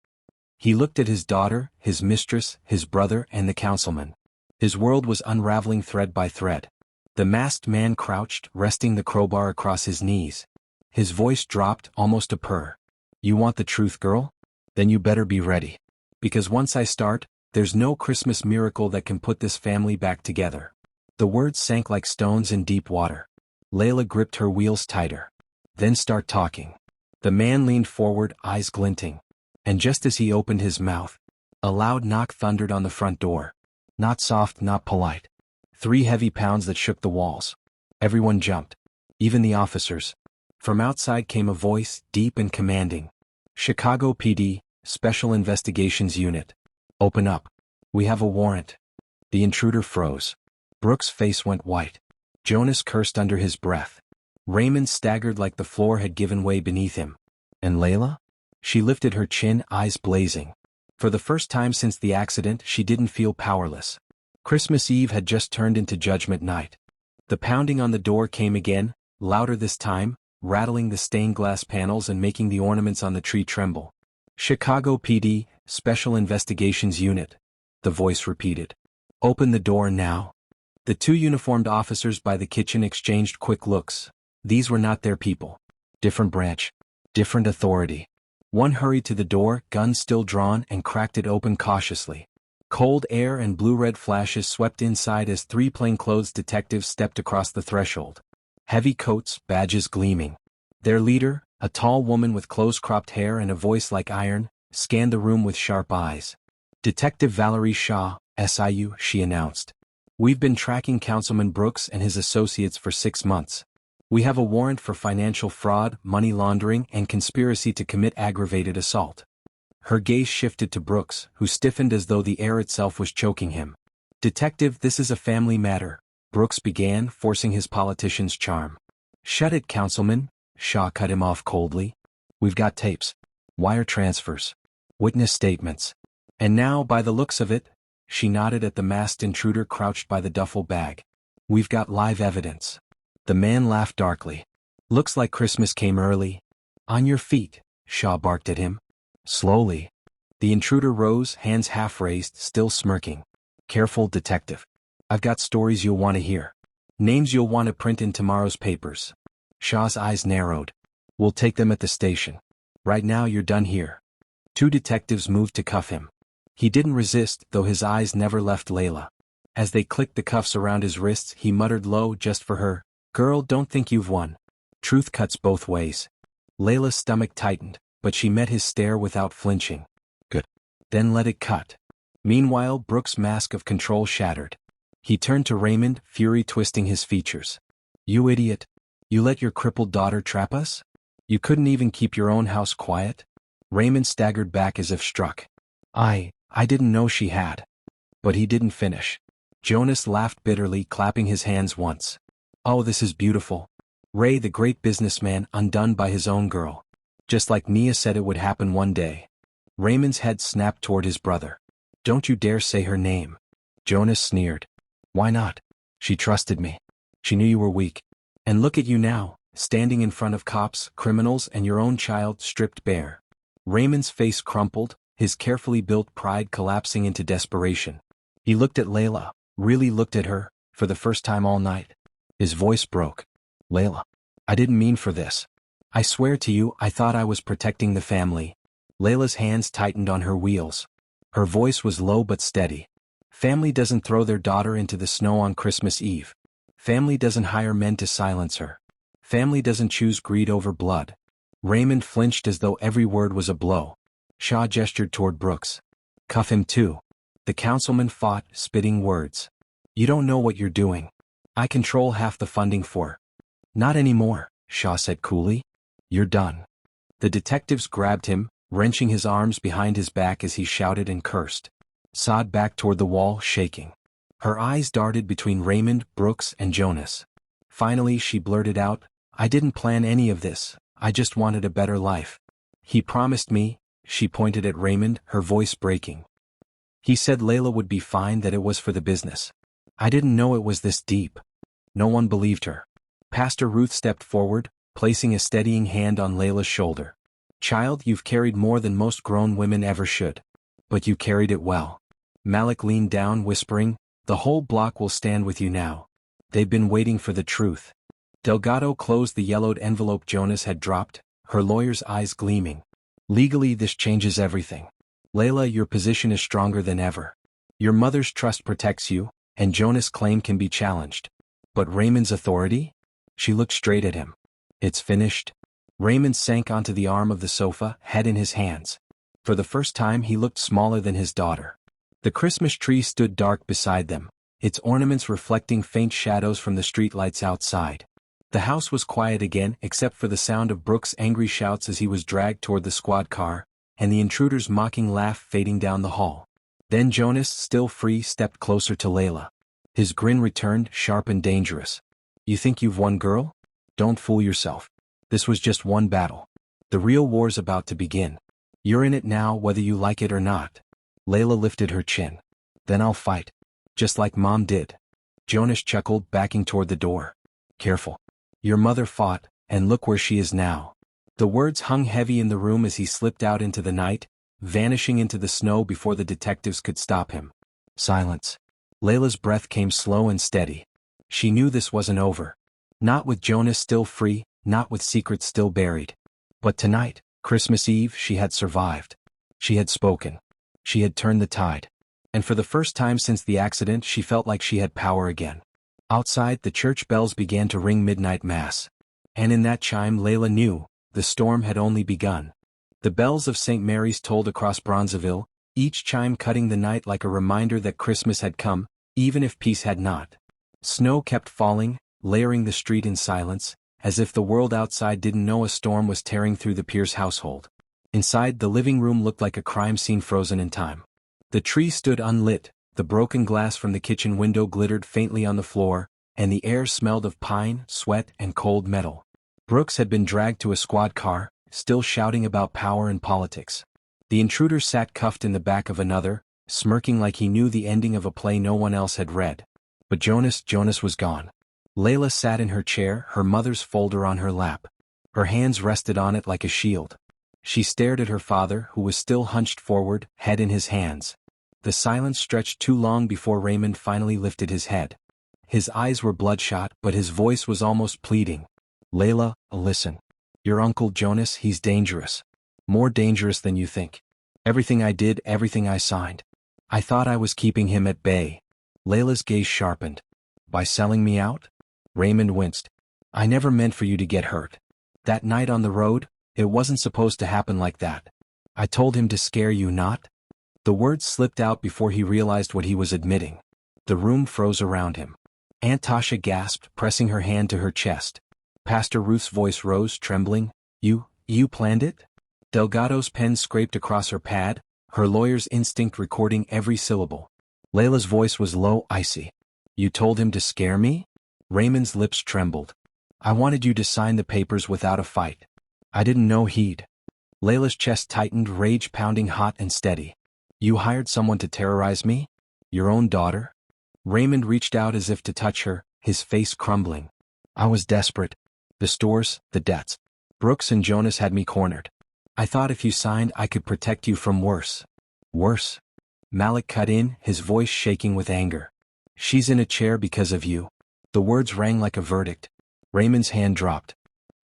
Speaker 1: He looked at his daughter, his mistress, his brother, and the councilman. His world was unraveling thread by thread. The masked man crouched, resting the crowbar across his knees. His voice dropped, almost a purr. You want the truth, girl? Then you better be ready. Because once I start, there's no Christmas miracle that can put this family back together. The words sank like stones in deep water. Layla gripped her wheels tighter. Then start talking. The man leaned forward, eyes glinting. And just as he opened his mouth, a loud knock thundered on the front door. Not soft, not polite. 3 heavy pounds that shook the walls. Everyone jumped. Even the officers. From outside came a voice, deep and commanding. Chicago PD, Special Investigations Unit. Open up. We have a warrant. The intruder froze. Brooks' face went white. Jonas cursed under his breath. Raymond staggered like the floor had given way beneath him. And Layla? She lifted her chin, eyes blazing. For the first time since the accident, she didn't feel powerless. Christmas Eve had just turned into Judgment Night. The pounding on the door came again, louder this time, rattling the stained glass panels and making the ornaments on the tree tremble. Chicago PD, Special Investigations Unit. The voice repeated. Open the door now. The 2 uniformed officers by the kitchen exchanged quick looks. These were not their people. Different branch. Different authority. One hurried to the door, gun still drawn, and cracked it open cautiously. Cold air and blue-red flashes swept inside as 3 plainclothes detectives stepped across the threshold. Heavy coats, badges gleaming. Their leader, a tall woman with close-cropped hair and a voice like iron, scanned the room with sharp eyes. Detective Valerie Shaw, SIU, she announced. We've been tracking Councilman Brooks and his associates for 6 months. We have a warrant for financial fraud, money laundering, and conspiracy to commit aggravated assault. Her gaze shifted to Brooks, who stiffened as though the air itself was choking him. Detective, this is a family matter, Brooks began, forcing his politician's charm. Shut it, Councilman, Shaw cut him off coldly. We've got tapes. Wire transfers. Witness statements. And now, by the looks of it, She nodded at the masked intruder crouched by the duffel bag. We've got live evidence. The man laughed darkly. Looks like Christmas came early. On your feet, Shaw barked at him. Slowly. The intruder rose, hands half raised, still smirking. Careful, detective. I've got stories you'll want to hear. Names you'll want to print in tomorrow's papers. Shaw's eyes narrowed. We'll take them at the station. Right now you're done here. Two detectives moved to cuff him. He didn't resist, though his eyes never left Layla. As they clicked the cuffs around his wrists, he muttered low, just for her, "Girl, don't think you've won. Truth cuts both ways." Layla's stomach tightened, but she met his stare without flinching. Good. Then let it cut. Meanwhile, Brooks' mask of control shattered. He turned to Raymond, fury twisting his features. You idiot. You let your crippled daughter trap us? You couldn't even keep your own house quiet? Raymond staggered back as if struck. I didn't know she had. But he didn't finish. Jonas laughed bitterly, clapping his hands once. Oh, this is beautiful. Ray, the great businessman, undone by his own girl. Just like Nia said it would happen one day. Raymond's head snapped toward his brother. Don't you dare say her name. Jonas sneered. Why not? She trusted me. She knew you were weak. And look at you now, standing in front of cops, criminals, and your own child stripped bare. Raymond's face crumpled, his carefully built pride collapsing into desperation. He looked at Layla, really looked at her, for the first time all night. His voice broke. Layla, I didn't mean for this. I swear to you, I thought I was protecting the family. Layla's hands tightened on her wheels. Her voice was low but steady. Family doesn't throw their daughter into the snow on Christmas Eve. Family doesn't hire men to silence her. Family doesn't choose greed over blood. Raymond flinched as though every word was a blow. Shaw gestured toward Brooks. Cuff him too. The councilman fought, spitting words. You don't know what you're doing. I control half the funding for. Not anymore, Shaw said coolly. You're done. The detectives grabbed him, wrenching his arms behind his back as he shouted and cursed. Sod back toward the wall, shaking. Her eyes darted between Raymond, Brooks, and Jonas. Finally she blurted out, I didn't plan any of this, I just wanted a better life. He promised me, she pointed at Raymond, her voice breaking. He said Layla would be fine, that it was for the business. I didn't know it was this deep. No one believed her. Pastor Ruth stepped forward, placing a steadying hand on Layla's shoulder. Child, you've carried more than most grown women ever should. But you carried it well. Malik leaned down, whispering, the whole block will stand with you now. They've been waiting for the truth. Delgado closed the yellowed envelope Jonas had dropped, her lawyer's eyes gleaming. Legally, this changes everything. Layla, your position is stronger than ever. Your mother's trust protects you, and Jonas' claim can be challenged. But Raymond's authority? She looked straight at him. It's finished. Raymond sank onto the arm of the sofa, head in his hands. For the first time he looked smaller than his daughter. The Christmas tree stood dark beside them, its ornaments reflecting faint shadows from the streetlights outside. The house was quiet again, except for the sound of Brooks' angry shouts as he was dragged toward the squad car, and the intruder's mocking laugh fading down the hall. Then Jonas, still free, stepped closer to Layla. His grin returned, sharp and dangerous. You think you've won, girl? Don't fool yourself. This was just one battle. The real war's about to begin. You're in it now, whether you like it or not. Layla lifted her chin. Then I'll fight. Just like Mom did. Jonas chuckled, backing toward the door. Careful. Your mother fought, and look where she is now. The words hung heavy in the room as he slipped out into the night, vanishing into the snow before the detectives could stop him. Silence. Layla's breath came slow and steady. She knew this wasn't over. Not with Jonas still free, not with secrets still buried. But tonight, Christmas Eve, she had survived. She had spoken. She had turned the tide. And for the first time since the accident, she felt like she had power again. Outside, the church bells began to ring midnight mass. And in that chime, Layla knew, the storm had only begun. The bells of St. Mary's tolled across Bronzeville, each chime cutting the night like a reminder that Christmas had come, even if peace had not. Snow kept falling, layering the street in silence, as if the world outside didn't know a storm was tearing through the Pierce household. Inside, the living room looked like a crime scene frozen in time. The tree stood unlit, the broken glass from the kitchen window glittered faintly on the floor, and the air smelled of pine, sweat, and cold metal. Brooks had been dragged to a squad car, still shouting about power and politics. The intruder sat cuffed in the back of another, smirking like he knew the ending of a play no one else had read. But Jonas was gone. Layla sat in her chair, her mother's folder on her lap. Her hands rested on it like a shield. She stared at her father, who was still hunched forward, head in his hands. The silence stretched too long before Raymond finally lifted his head. His eyes were bloodshot, but his voice was almost pleading. Layla, listen. Your uncle Jonas, he's dangerous. More dangerous than you think. Everything I did, everything I signed. I thought I was keeping him at bay. Layla's gaze sharpened. By selling me out? Raymond winced. I never meant for you to get hurt. That night on the road, it wasn't supposed to happen like that. I told him to scare you, not? The words slipped out before he realized what he was admitting. The room froze around him. Aunt Tasha gasped, pressing her hand to her chest. Pastor Ruth's voice rose, trembling. You planned it? Delgado's pen scraped across her pad, her lawyer's instinct recording every syllable. Layla's voice was low, icy. You told him to scare me? Raymond's lips trembled. I wanted you to sign the papers without a fight. I didn't know he'd. Layla's chest tightened, rage pounding hot and steady. You hired someone to terrorize me? Your own daughter? Raymond reached out as if to touch her, his face crumbling. I was desperate. The stores, the debts. Brooks and Jonas had me cornered. I thought if you signed I could protect you from worse. Worse? Malik cut in, his voice shaking with anger. She's in a chair because of you. The words rang like a verdict. Raymond's hand dropped.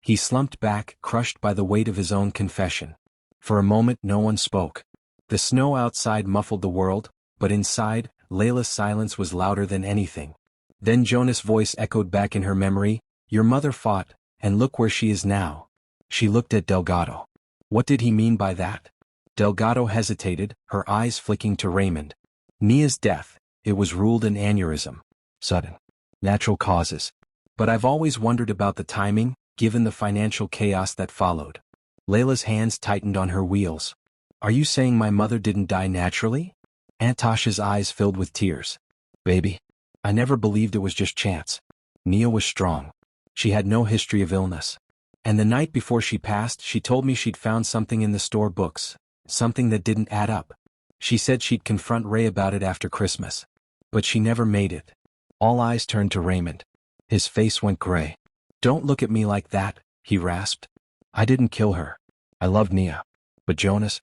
Speaker 1: He slumped back, crushed by the weight of his own confession. For a moment no one spoke. The snow outside muffled the world, but inside, Layla's silence was louder than anything. Then Jonas' voice echoed back in her memory, your mother fought, and look where she is now. She looked at Delgado. What did he mean by that? Delgado hesitated, her eyes flicking to Raymond. Nia's death, it was ruled an aneurysm. Sudden. Natural causes. But I've always wondered about the timing, given the financial chaos that followed. Layla's hands tightened on her wheels. Are you saying my mother didn't die naturally? Aunt Tasha's eyes filled with tears. Baby, I never believed it was just chance. Nia was strong. She had no history of illness. And the night before she passed, she told me she'd found something in the store books, something that didn't add up. She said she'd confront Ray about it after Christmas. But she never made it. All eyes turned to Raymond. His face went gray. Don't look at me like that, he rasped. I didn't kill her. I loved Nia. But Jonas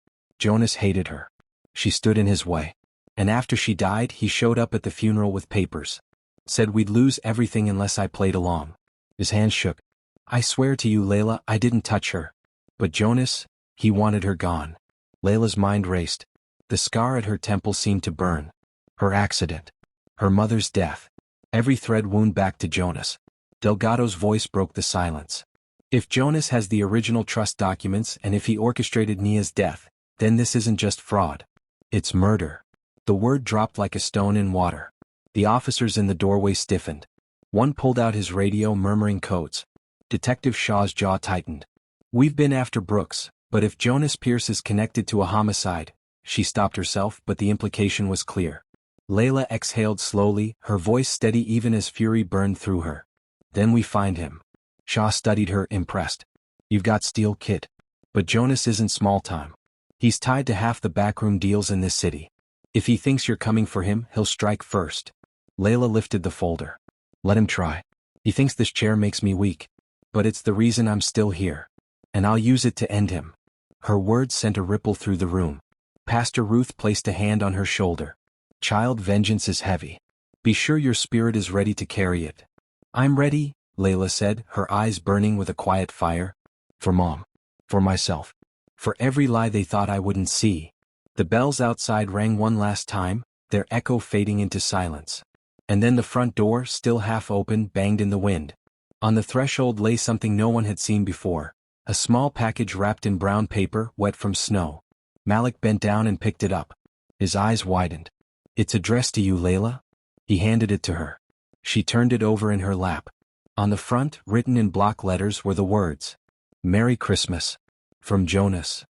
Speaker 1: hated her. She stood in his way. And after she died, he showed up at the funeral with papers. Said we'd lose everything unless I played along. His hand shook. I swear to you, Layla, I didn't touch her. But Jonas, he wanted her gone. Layla's mind raced. The scar at her temple seemed to burn. Her accident. Her mother's death. Every thread wound back to Jonas. Delgado's voice broke the silence. If Jonas has the original trust documents and if he orchestrated Nia's death, then this isn't just fraud. It's murder. The word dropped like a stone in water. The officers in the doorway stiffened. One pulled out his radio, murmuring codes. Detective Shaw's jaw tightened. We've been after Brooks, but if Jonas Pierce is connected to a homicide, she stopped herself, but the implication was clear. Layla exhaled slowly, her voice steady even as fury burned through her. Then we find him. Shaw studied her, impressed. You've got steel, kid. But Jonas isn't small time. He's tied to half the backroom deals in this city. If he thinks you're coming for him, he'll strike first. Layla lifted the folder. Let him try. He thinks this chair makes me weak. But it's the reason I'm still here. And I'll use it to end him. Her words sent a ripple through the room. Pastor Ruth placed a hand on her shoulder. Child, vengeance is heavy. Be sure your spirit is ready to carry it. I'm ready, Layla said, her eyes burning with a quiet fire. For Mom. For myself. For every lie they thought I wouldn't see. The bells outside rang one last time, their echo fading into silence. And then the front door, still half open, banged in the wind. On the threshold lay something no one had seen before. A small package wrapped in brown paper, wet from snow. Malik bent down and picked it up. His eyes widened. It's addressed to you, Layla. He handed it to her. She turned it over in her lap. On the front, written in block letters, were the words, Merry Christmas. From Jonas.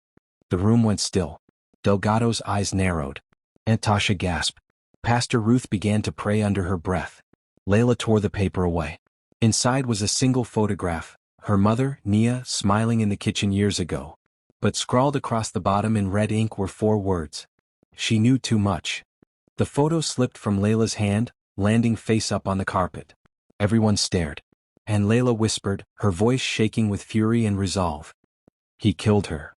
Speaker 1: The room went still. Delgado's eyes narrowed. Aunt Tasha gasped. Pastor Ruth began to pray under her breath. Layla tore the paper away. Inside was a single photograph, her mother, Nia, smiling in the kitchen years ago. But scrawled across the bottom in red ink were 4 words. She knew too much. The photo slipped from Layla's hand, landing face up on the carpet. Everyone stared. And Layla whispered, her voice shaking with fury and resolve. He killed her.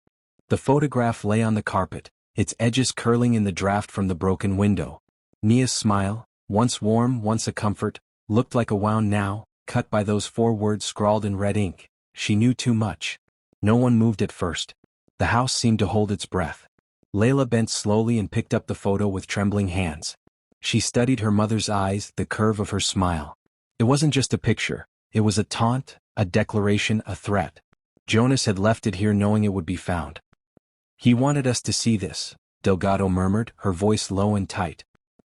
Speaker 1: The photograph lay on the carpet, its edges curling in the draft from the broken window. Nia's smile, once warm, once a comfort, looked like a wound now, cut by those 4 words scrawled in red ink. She knew too much. No one moved at first. The house seemed to hold its breath. Layla bent slowly and picked up the photo with trembling hands. She studied her mother's eyes, the curve of her smile. It wasn't just a picture. It was a taunt, a declaration, a threat. Jonas had left it here knowing it would be found. He wanted us to see this, Delgado murmured, her voice low and tight.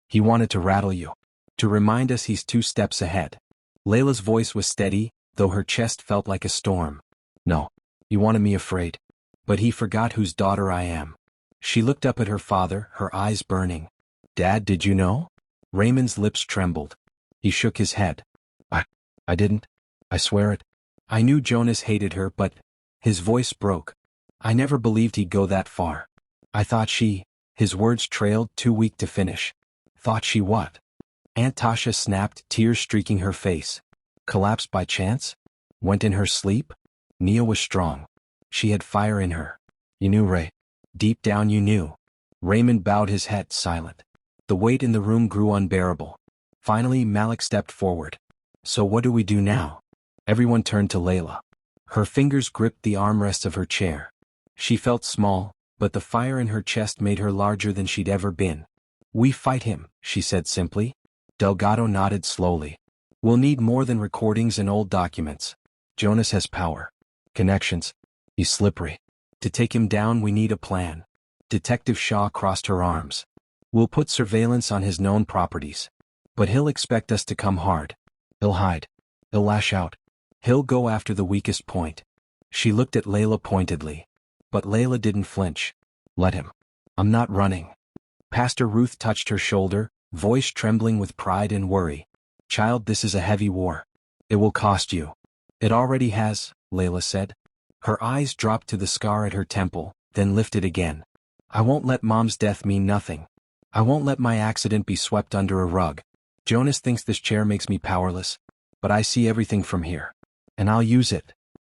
Speaker 1: He wanted to rattle you. To remind us he's 2 steps ahead. Layla's voice was steady, though her chest felt like a storm. No. He wanted me afraid. But he forgot whose daughter I am. She looked up at her father, her eyes burning. Dad, did you know? Raymond's lips trembled. He shook his head. I didn't. I swear it. I knew Jonas hated her, but... His voice broke. I never believed he'd go that far. I thought she... His words trailed, too weak to finish. Thought she what? Aunt Tasha snapped, tears streaking her face. Collapsed by chance? Went in her sleep? Nia was strong. She had fire in her. You knew, Ray. Deep down you knew. Raymond bowed his head, silent. The weight in the room grew unbearable. Finally, Malik stepped forward. So what do we do now? Everyone turned to Layla. Her fingers gripped the armrests of her chair. She felt small, but the fire in her chest made her larger than she'd ever been. We fight him, she said simply. Delgado nodded slowly. We'll need more than recordings and old documents. Jonas has power. Connections. He's slippery. To take him down we need a plan. Detective Shaw crossed her arms. We'll put surveillance on his known properties. But he'll expect us to come hard. He'll hide. He'll lash out. He'll go after the weakest point. She looked at Layla pointedly. But Layla didn't flinch. Let him. I'm not running. Pastor Ruth touched her shoulder, voice trembling with pride and worry. Child, this is a heavy war. It will cost you. It already has, Layla said. Her eyes dropped to the scar at her temple, then lifted again. I won't let Mom's death mean nothing. I won't let my accident be swept under a rug. Jonas thinks this chair makes me powerless, but I see everything from here. And I'll use it.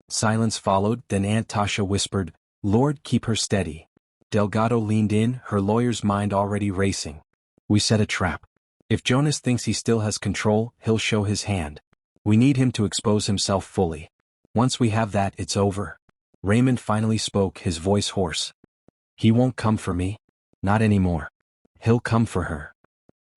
Speaker 1: Silence followed, then Aunt Tasha whispered, Lord, keep her steady. Delgado leaned in, her lawyer's mind already racing. We set a trap. If Jonas thinks he still has control, he'll show his hand. We need him to expose himself fully. Once we have that, it's over. Raymond finally spoke, his voice hoarse. He won't come for me. Not anymore. He'll come for her.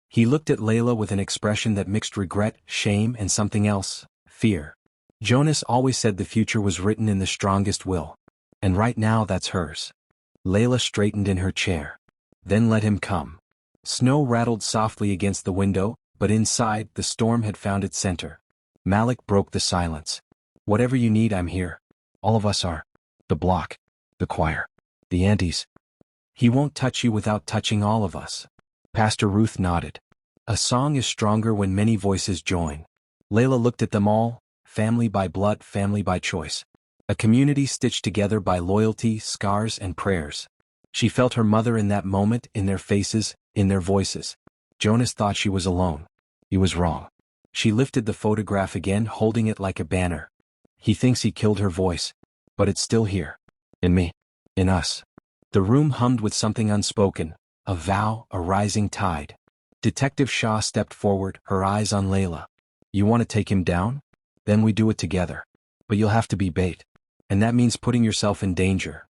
Speaker 1: He looked at Layla with an expression that mixed regret, shame, and something else, fear. Jonas always said the future was written in the strongest will. And right now that's hers. Layla straightened in her chair. Then let him come. Snow rattled softly against the window, but inside, the storm had found its center. Malik broke the silence. Whatever you need, I'm here. All of us are. The block. The choir. The aunties. He won't touch you without touching all of us. Pastor Ruth nodded. A song is stronger when many voices join. Layla looked at them all, family by blood, family by choice. A community stitched together by loyalty, scars, and prayers. She felt her mother in that moment, in their faces, in their voices. Jonas thought she was alone. He was wrong. She lifted the photograph again, holding it like a banner. He thinks he killed her voice. But it's still here. In me. In us. The room hummed with something unspoken. A vow, a rising tide. Detective Shaw stepped forward, her eyes on Layla. You want to take him down? Then we do it together. But you'll have to be bait. And that means putting yourself in danger.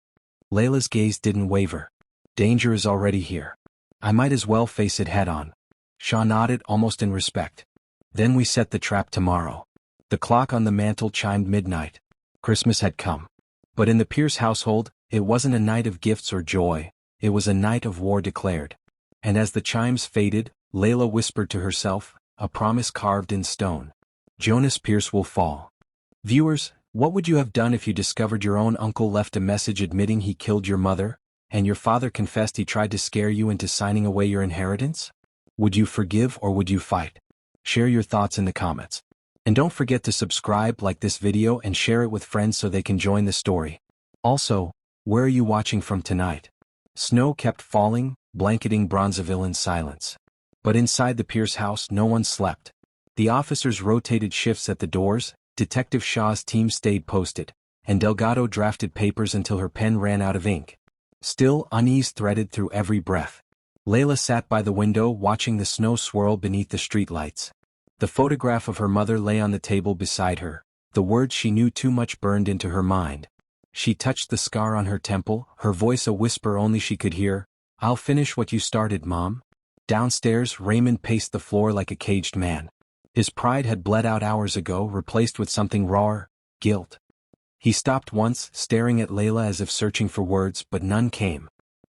Speaker 1: Layla's gaze didn't waver. Danger is already here. I might as well face it head on. Shaw nodded, almost in respect. Then we set the trap tomorrow. The clock on the mantel chimed midnight. Christmas had come. But in the Pierce household, it wasn't a night of gifts or joy. It was a night of war declared. And as the chimes faded, Layla whispered to herself, a promise carved in stone. Jonas Pierce will fall. Viewers, what would you have done if you discovered your own uncle left a message admitting he killed your mother, and your father confessed he tried to scare you into signing away your inheritance? Would you forgive or would you fight? Share your thoughts in the comments. And don't forget to subscribe, like this video, and share it with friends so they can join the story. Also, where are you watching from tonight? Snow kept falling, blanketing Bronzeville in silence. But inside the Pierce house no one slept. The officers rotated shifts at the doors, Detective Shaw's team stayed posted, and Delgado drafted papers until her pen ran out of ink. Still, unease threaded through every breath. Layla sat by the window watching the snow swirl beneath the streetlights. The photograph of her mother lay on the table beside her. The words she knew too much burned into her mind. She touched the scar on her temple, her voice a whisper only she could hear. "I'll finish what you started, Mom." Downstairs, Raymond paced the floor like a caged man. His pride had bled out hours ago, replaced with something rawer, guilt. He stopped once, staring at Layla as if searching for words, but none came.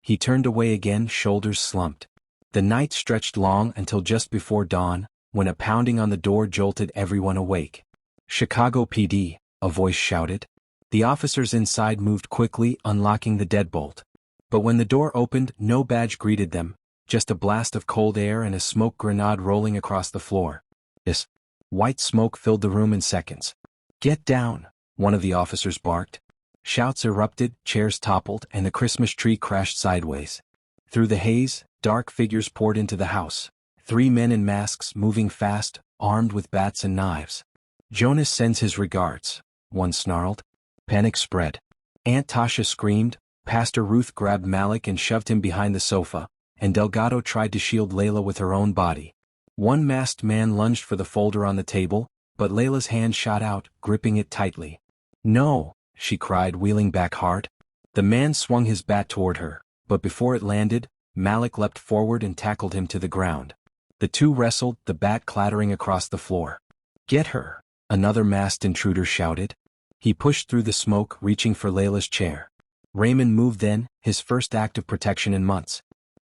Speaker 1: He turned away again, shoulders slumped. The night stretched long until just before dawn, when a pounding on the door jolted everyone awake. "Chicago PD," a voice shouted. The officers inside moved quickly, unlocking the deadbolt. But when the door opened, no badge greeted them, just a blast of cold air and a smoke grenade rolling across the floor. This white smoke filled the room in seconds. "Get down," one of the officers barked. Shouts erupted, chairs toppled, and the Christmas tree crashed sideways. Through the haze, dark figures poured into the house. 3 men in masks, moving fast, armed with bats and knives. "Jonas sends his regards," one snarled. Panic spread. Aunt Tasha screamed, Pastor Ruth grabbed Malik and shoved him behind the sofa, and Delgado tried to shield Layla with her own body. One masked man lunged for the folder on the table, but Layla's hand shot out, gripping it tightly. "No," she cried, wheeling back hard. The man swung his bat toward her, but before it landed, Malik leapt forward and tackled him to the ground. The two wrestled, the bat clattering across the floor. "Get her," another masked intruder shouted. He pushed through the smoke, reaching for Layla's chair. Raymond moved then, his first act of protection in months.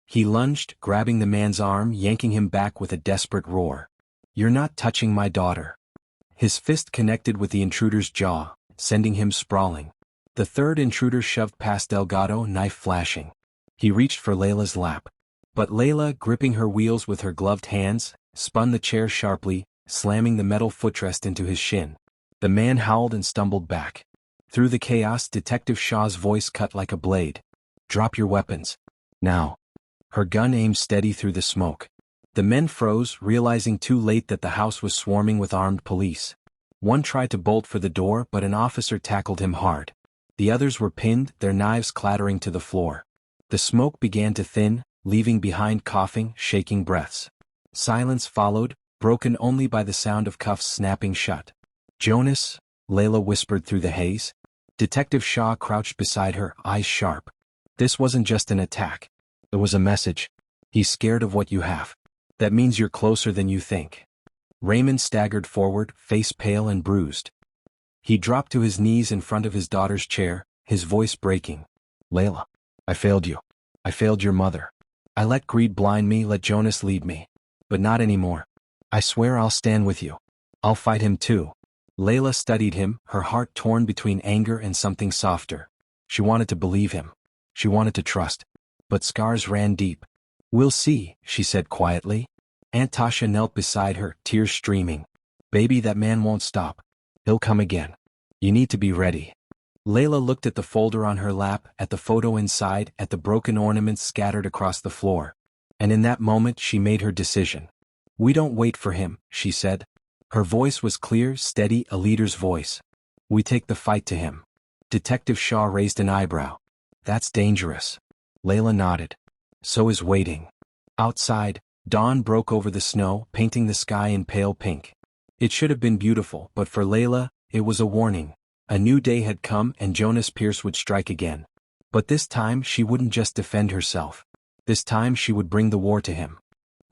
Speaker 1: He lunged, grabbing the man's arm, yanking him back with a desperate roar. "You're not touching my daughter." His fist connected with the intruder's jaw, sending him sprawling. The third intruder shoved past Delgado, knife flashing. He reached for Layla's lap. But Layla, gripping her wheels with her gloved hands, spun the chair sharply, slamming the metal footrest into his shin. The man howled and stumbled back. Through the chaos, Detective Shaw's voice cut like a blade. "Drop your weapons. Now." Her gun aimed steady through the smoke. The men froze, realizing too late that the house was swarming with armed police. One tried to bolt for the door, but an officer tackled him hard. The others were pinned, their knives clattering to the floor. The smoke began to thin, leaving behind coughing, shaking breaths. Silence followed, broken only by the sound of cuffs snapping shut. "Jonas," Layla whispered through the haze. Detective Shaw crouched beside her, eyes sharp. "This wasn't just an attack. It was a message. He's scared of what you have. That means you're closer than you think." Raymond staggered forward, face pale and bruised. He dropped to his knees in front of his daughter's chair, his voice breaking. "Layla, I failed you. I failed your mother. I let greed blind me, let Jonas lead me. But not anymore. I swear I'll stand with you. I'll fight him too." Layla studied him, her heart torn between anger and something softer. She wanted to believe him. She wanted to trust. But scars ran deep. "We'll see," she said quietly. Aunt Tasha knelt beside her, tears streaming. "Baby, that man won't stop. He'll come again. You need to be ready." Layla looked at the folder on her lap, at the photo inside, at the broken ornaments scattered across the floor. And in that moment she made her decision. "We don't wait for him," she said. Her voice was clear, steady, a leader's voice. "We take the fight to him." Detective Shaw raised an eyebrow. "That's dangerous." Layla nodded. "So is waiting." Outside, dawn broke over the snow, painting the sky in pale pink. It should have been beautiful, but for Layla, it was a warning. A new day had come and Jonas Pierce would strike again. But this time she wouldn't just defend herself. This time she would bring the war to him.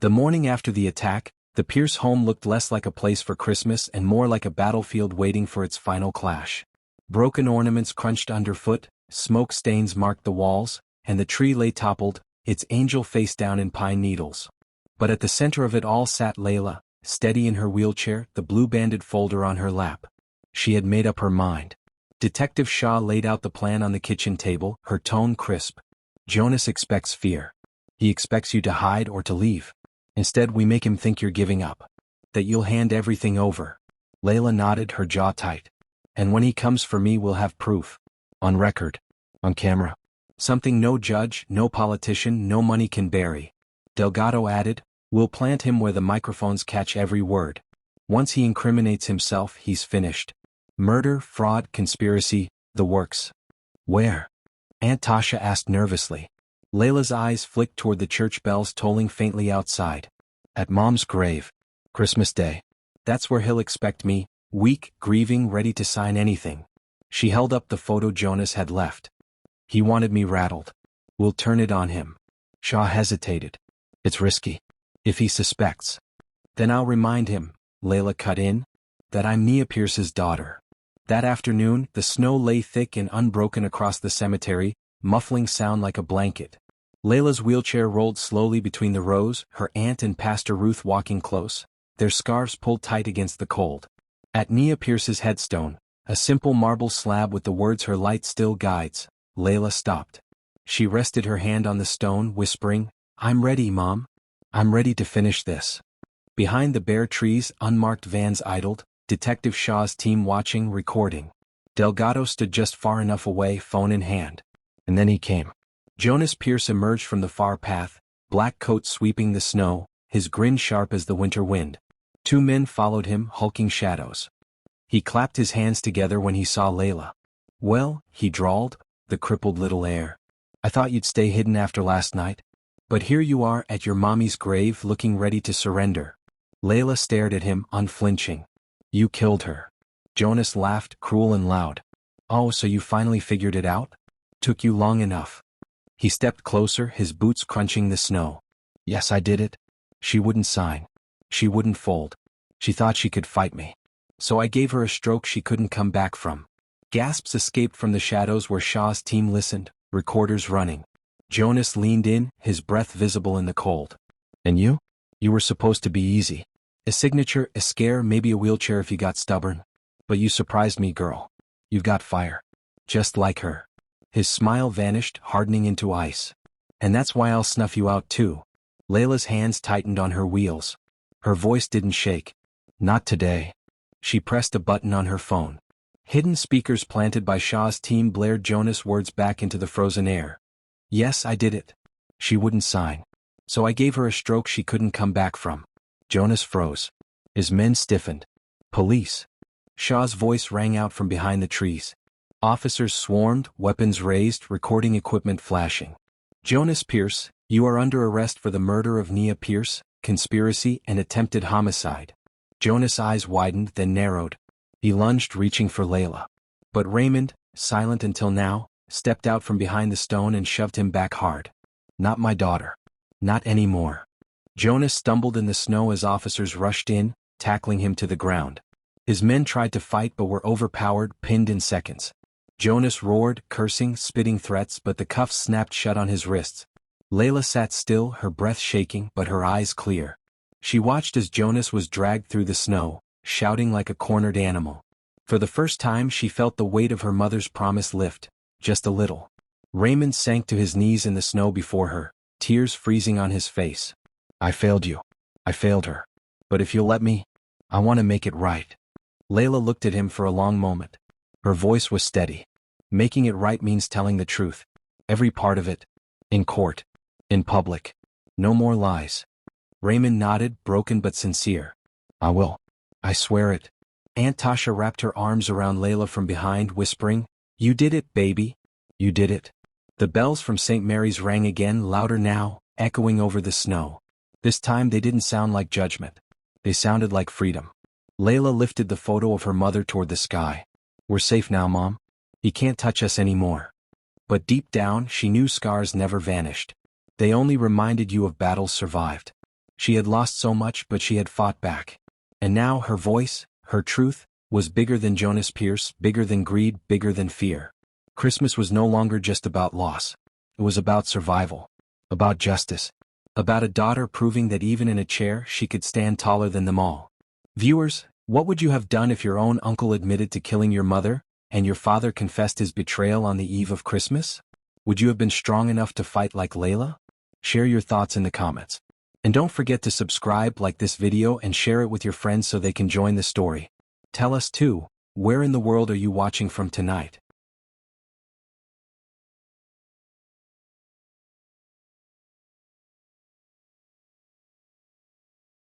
Speaker 1: The morning after the attack, the Pierce home looked less like a place for Christmas and more like a battlefield waiting for its final clash. Broken ornaments crunched underfoot, smoke stains marked the walls, and the tree lay toppled, its angel face down in pine needles. But at the center of it all sat Layla, steady in her wheelchair, the blue-banded folder on her lap. She had made up her mind. Detective Shaw laid out the plan on the kitchen table, her tone crisp. "Jonas expects fear. He expects you to hide or to leave. Instead, we make him think you're giving up. That you'll hand everything over." Layla nodded, her jaw tight. "And when he comes for me, we'll have proof. On record. On camera. Something no judge, no politician, no money can bury. Delgado added, we'll plant him where the microphones catch every word. Once he incriminates himself, he's finished. Murder, fraud, conspiracy, the works. Where? Aunt Tasha asked nervously. Layla's eyes flicked toward the church bells tolling faintly outside. At Mom's grave. Christmas Day. That's where he'll expect me, weak, grieving, ready to sign anything. She held up the photo Jonas had left. He wanted me rattled. We'll turn it on him. Shaw hesitated. It's risky. If he suspects. Then I'll remind him, Layla cut in, that I'm Nia Pierce's daughter. That afternoon, the snow lay thick and unbroken across the cemetery, muffling sound like a blanket. Layla's wheelchair rolled slowly between the rows, her aunt and Pastor Ruth walking close, their scarves pulled tight against the cold. At Nia Pierce's headstone, a simple marble slab with the words "Her light still guides," Layla stopped. She rested her hand on the stone, whispering, I'm ready, Mom. I'm ready to finish this. Behind the bare trees, unmarked vans idled, Detective Shaw's team watching, recording. Delgado stood just far enough away, phone in hand. And then he came. Jonas Pierce emerged from the far path, black coat sweeping the snow, his grin sharp as the winter wind. Two men followed him, hulking shadows. He clapped his hands together when he saw Layla. Well, he drawled, the crippled little heir. I thought you'd stay hidden after last night. But here you are at your mommy's grave looking ready to surrender. Layla stared at him, unflinching. You killed her. Jonas laughed, cruel and loud. Oh, so you finally figured it out? Took you long enough. He stepped closer, his boots crunching the snow. Yes, I did it. She wouldn't sign. She wouldn't fold. She thought she could fight me. So I gave her a stroke she couldn't come back from. Gasps escaped from the shadows where Shaw's team listened, recorders running. Jonas leaned in, his breath visible in the cold. And you? You were supposed to be easy. A signature, a scare, maybe a wheelchair if you got stubborn. But you surprised me, girl. You've got fire. Just like her. His smile vanished, hardening into ice. And that's why I'll snuff you out too. Layla's hands tightened on her wheels. Her voice didn't shake. Not today. She pressed a button on her phone. Hidden speakers planted by Shaw's team blared Jonas' words back into the frozen air. Yes, I did it. She wouldn't sign. So I gave her a stroke she couldn't come back from. Jonas froze. His men stiffened. Police. Shaw's voice rang out from behind the trees. Officers swarmed, weapons raised, recording equipment flashing. Jonas Pierce, you are under arrest for the murder of Nia Pierce, conspiracy and attempted homicide. Jonas' eyes widened, then narrowed. He lunged, reaching for Layla. But Raymond, silent until now, stepped out from behind the stone and shoved him back hard. Not my daughter. Not anymore. Jonas stumbled in the snow as officers rushed in, tackling him to the ground. His men tried to fight but were overpowered, pinned in seconds. Jonas roared, cursing, spitting threats, but the cuffs snapped shut on his wrists. Layla sat still, her breath shaking, but her eyes clear. She watched as Jonas was dragged through the snow, shouting like a cornered animal. For the first time she felt the weight of her mother's promise lift, just a little. Raymond sank to his knees in the snow before her, tears freezing on his face. I failed you. I failed her. But if you'll let me, I want to make it right. Layla looked at him for a long moment. Her voice was steady. Making it right means telling the truth. Every part of it. In court. In public. No more lies. Raymond nodded, broken but sincere. I will. I swear it. Aunt Tasha wrapped her arms around Layla from behind, whispering, You did it, baby. You did it. The bells from St. Mary's rang again, louder now, echoing over the snow. This time they didn't sound like judgment. They sounded like freedom. Layla lifted the photo of her mother toward the sky. We're safe now, Mom. He can't touch us anymore. But deep down, she knew scars never vanished. They only reminded you of battles survived. She had lost so much, but she had fought back. And now her voice, her truth, was bigger than Jonas Pierce, bigger than greed, bigger than fear. Christmas was no longer just about loss. It was about survival. About justice. About a daughter proving that even in a chair she could stand taller than them all. Viewers, what would you have done if your own uncle admitted to killing your mother, and your father confessed his betrayal on the eve of Christmas? Would you have been strong enough to fight like Layla? Share your thoughts in the comments. And don't forget to subscribe, like this video, and share it with your friends so they can join the story. Tell us too, where in the world are you watching from tonight?